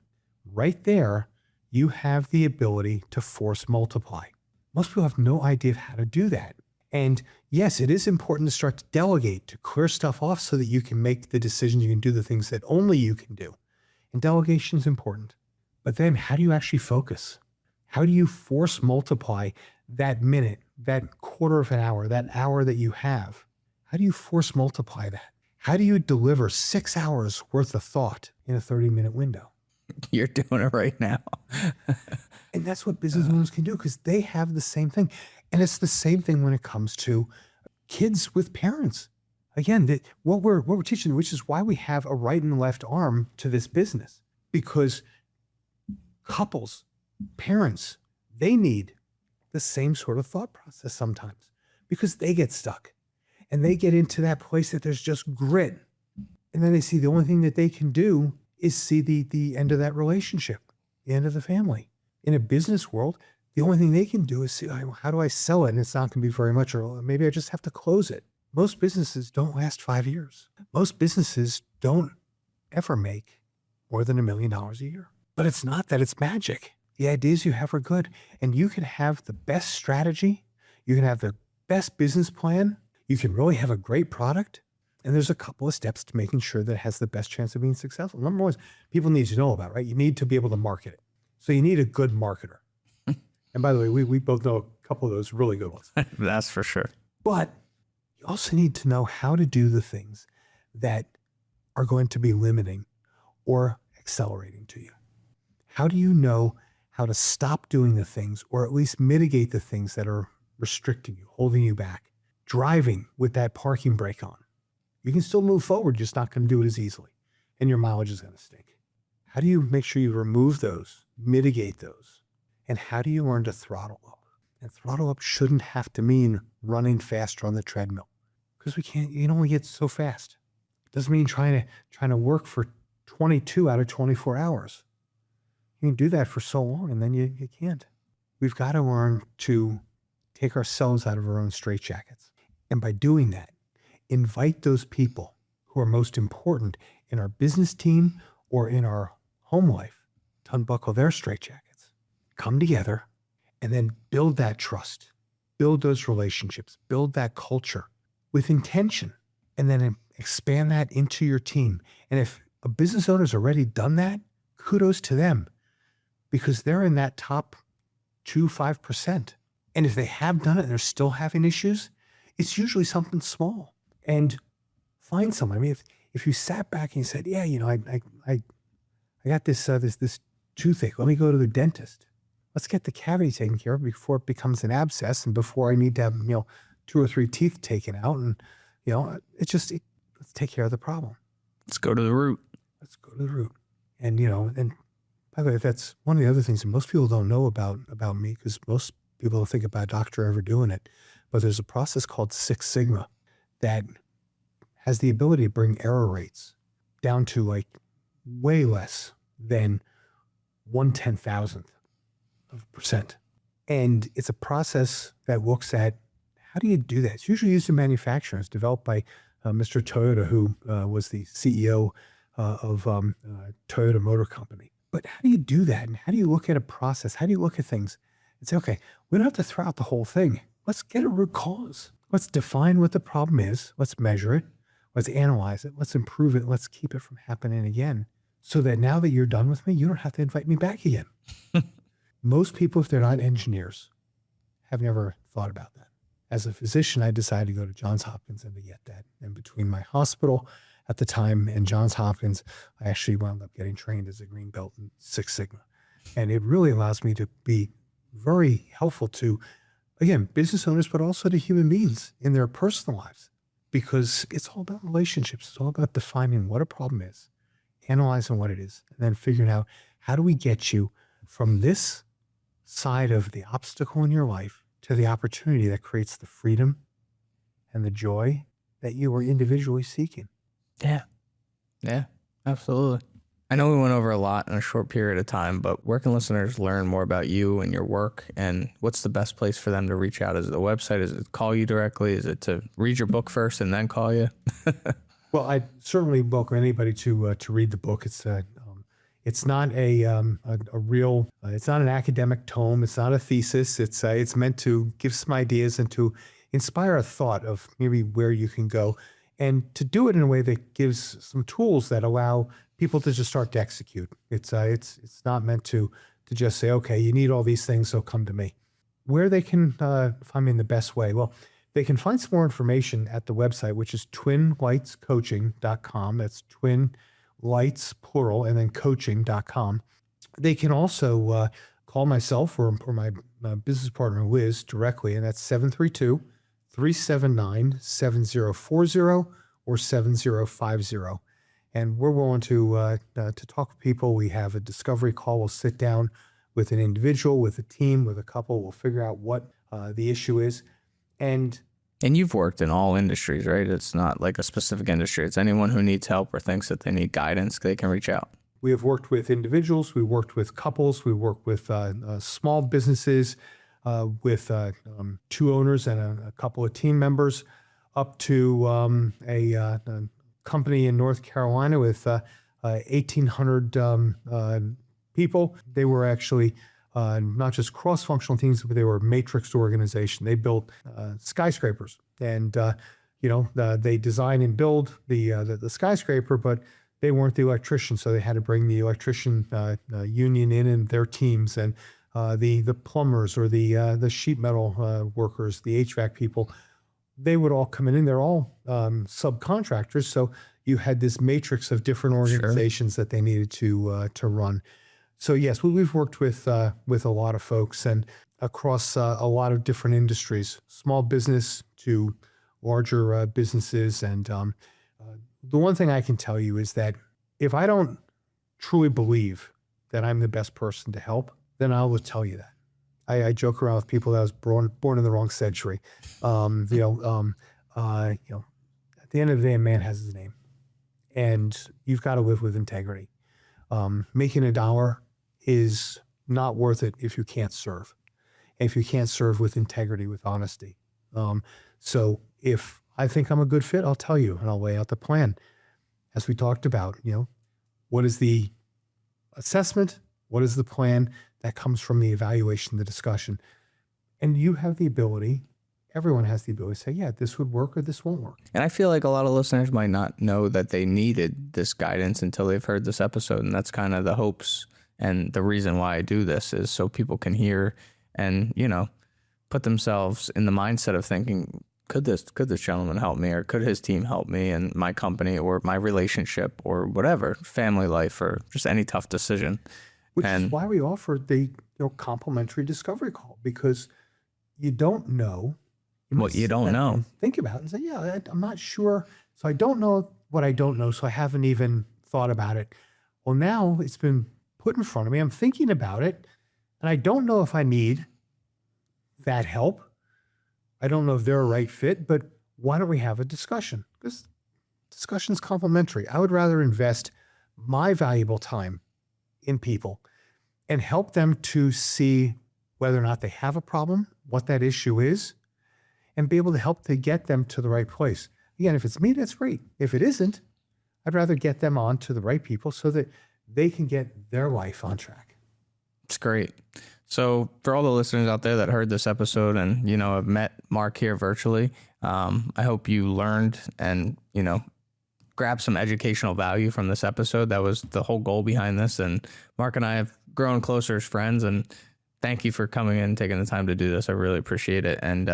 right there, you have the ability to force multiply. Most people have no idea of how to do that. And yes, it is important to start to delegate, to clear stuff off so that you can make the decisions, you can do the things that only you can do. And delegation is important. But then how do you actually focus? How do you force multiply that minute, that quarter of an hour, that hour that you have? How do you force multiply that? How do you deliver 6 hours worth of thought in a 30-minute window? You're doing it right now. And that's what business owners can do because they have the same thing. And it's the same thing when it comes to kids with parents. Again, what we're teaching, which is why we have a right and left arm to this business, because couples, parents, they need the same sort of thought process sometimes because they get stuck and they get into that place that there's just grit. And then they see the only thing that they can do is see the end of that relationship, the end of the family. In a business world, the only thing they can do is see, how do I sell it? And it's not going to be very much, or maybe I just have to close it. Most businesses don't last 5 years. Most businesses don't ever make more than $1 million a year. But it's not that it's magic. The ideas you have are good. And you can have the best strategy. You can have the best business plan. You can really have a great product. And there's a couple of steps to making sure that it has the best chance of being successful. Number one is people need to know about, right? You need to be able to market it. So you need a good marketer. And by the way, we both know a couple of those really good ones. That's for sure. But You also need to know how to do the things that are going to be limiting or accelerating to you. How do you know how to stop doing the things, or at least mitigate the things that are restricting you, holding you back? Driving with that parking brake on. You can still move forward, just not going to do it as easily, and your mileage is going to stink. How do you make sure you remove those, mitigate those? And how do you learn to throttle up? And throttle up shouldn't have to mean running faster on the treadmill, because you can only get so fast. It doesn't mean trying to work for 22 out of 24 hours. You can do that for so long, and then you can't. We've got to learn to take ourselves out of our own straitjackets. And by doing that, invite those people who are most important in our business team or in our home life to unbuckle their straitjackets, come together, and then build that trust, build those relationships, build that culture with intention, and then expand that into your team. And if a business owner's already done that, kudos to them, because they're in that top 5%. And if they have done it and they're still having issues, it's usually something small. And find someone. I mean, if you sat back and you said, yeah, I got this toothache. Let me go to the dentist. Let's get the cavity taken care of before it becomes an abscess and before I need to have, 2 or 3 teeth taken out. And, let's take care of the problem. Let's go to the root. Let's go to the root. And, and by the way, that's one of the other things that most people don't know about me, because most people don't think about a doctor ever doing it. But there's a process called Six Sigma that has the ability to bring error rates down to like way less than 1/10,000th of a percent. And it's a process that looks at how do you do that? It's usually used in manufacturing. It's developed by Mr. Toyota, who was the CEO of Toyota Motor Company. But how do you do that? And how do you look at a process? How do you look at things and say, okay, we don't have to throw out the whole thing. Let's get a root cause. Let's define what the problem is. Let's measure it. Let's analyze it. Let's improve it. Let's keep it from happening again, so that now that you're done with me, you don't have to invite me back again. Most people, if they're not engineers, have never thought about that. As a physician, I decided to go to Johns Hopkins and to get that. And between my hospital at the time and Johns Hopkins, I actually wound up getting trained as a green belt in Six Sigma. And it really allows me to be very helpful to, again, business owners, but also to human beings in their personal lives, because it's all about relationships. It's all about defining what a problem is, analyzing what it is, and then figuring out how do we get you from this side of the obstacle in your life to the opportunity that creates the freedom and the joy that you are individually seeking. Yeah, absolutely. I know we went over a lot in a short period of time, but where can listeners learn more about you and your work? And what's the best place for them to reach out? Is it the website? Is it to call you directly? Is it to read your book first and then call you? Well, I certainly welcome anybody to read the book. It's not a real, it's not an academic tome. It's not a thesis. It's meant to give some ideas and to inspire a thought of maybe where you can go, and to do it in a way that gives some tools that allow people to just start to execute. It's not meant to just say, okay, you need all these things, so come to me. Where they can find me in the best way? Well, they can find some more information at the website, which is twinlightscoaching.com. That's twin lights, plural, and then coaching.com. They can also call myself or my business partner, Liz, directly, and that's 732-379-7040 or 7050. And we're willing to talk with people. We have a discovery call. We'll sit down with an individual, with a team, with a couple. We'll figure out what the issue is. And you've worked in all industries, right? It's not like a specific industry. It's anyone who needs help or thinks that they need guidance, they can reach out. We have worked with individuals. We worked with couples. We worked with small businesses, with 2 owners and a couple of team members, up to a company in North Carolina with 1,800 people. They were actually not just cross-functional teams, but they were a matrixed organization. They built skyscrapers, and they design and build the skyscraper, but they weren't the electrician, so they had to bring the electrician union in and their teams, and the plumbers or the sheet metal workers, the HVAC people. they would all come in, and they're all subcontractors. So you had this matrix of different organizations that they needed to run. So yes, we've worked with a lot of folks and across a lot of different industries, small business to larger businesses. And the one thing I can tell you is that if I don't truly believe that I'm the best person to help, then I will tell you that. I joke around with people that I was born in the wrong century. At the end of the day, a man has his name, and you've got to live with integrity. Making a dollar is not worth it if you can't serve. If you can't serve with integrity, with honesty. So if I think I'm a good fit, I'll tell you, and I'll lay out the plan. As we talked about, what is the assessment? What is the plan? That comes from the evaluation, the discussion. And you have the ability, everyone has the ability to say, yeah, this would work or this won't work. And I feel like a lot of listeners might not know that they needed this guidance until they've heard this episode. And that's kind of the hopes and the reason why I do this is so people can hear and, put themselves in the mindset of thinking, could this gentleman help me, or could his team help me and my company or my relationship or whatever, family life or just any tough decision. Which is why we offer the complimentary discovery call, because you don't know. What you don't know. Think about it and say, yeah, I'm not sure. So I don't know what I don't know. So I haven't even thought about it. Well, now it's been put in front of me. I'm thinking about it. And I don't know if I need that help. I don't know if they're a right fit, but why don't we have a discussion? Because discussion's complimentary. I would rather invest my valuable time in people and help them to see whether or not they have a problem, what that issue is, and be able to help to get them to the right place. Again, if it's me, that's great. If it isn't, I'd rather get them on to the right people so that they can get their life on track. It's great. So for all the listeners out there that heard this episode and, have met Mark here virtually, I hope you learned and, grab some educational value from this episode. That was the whole goal behind this. And Mark and I have grown closer as friends, and thank you for coming in and taking the time to do this. I really appreciate it. And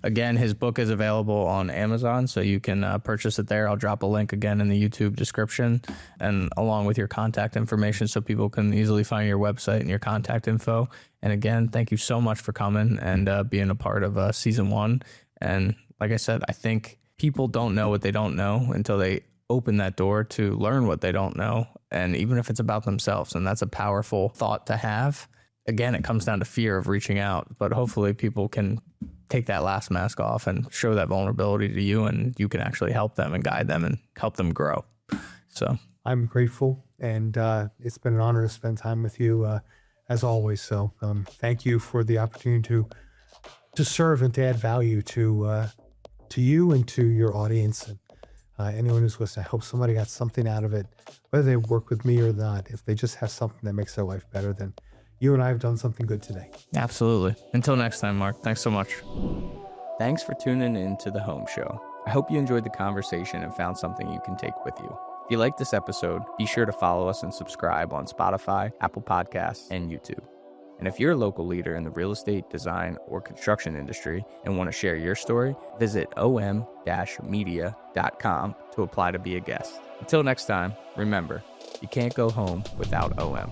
again, his book is available on Amazon, so you can purchase it there. I'll drop a link again in the YouTube description and along with your contact information so people can easily find your website and your contact info. And again, thank you so much for coming and being a part of season 1. And like I said, I think people don't know what they don't know until they open that door to learn what they don't know. And even if it's about themselves, and that's a powerful thought to have. Again, it comes down to fear of reaching out, but hopefully people can take that last mask off and show that vulnerability to you, and you can actually help them and guide them and help them grow. So I'm grateful, and it's been an honor to spend time with you as always. So thank you for the opportunity to serve and to add value to you and to your audience. And anyone who's listening, I hope somebody got something out of it, whether they work with me or not. If they just have something that makes their life better, then you and I have done something good today. Absolutely. Until next time, Mark, thanks so much. Thanks for tuning in to The Home Show. I hope you enjoyed the conversation and found something you can take with you. If you liked this episode, be sure to follow us and subscribe on Spotify, Apple Podcasts, and YouTube. And if you're a local leader in the real estate, design, or construction industry and want to share your story, visit om-media.com to apply to be a guest. Until next time, remember, you can't go home without OM.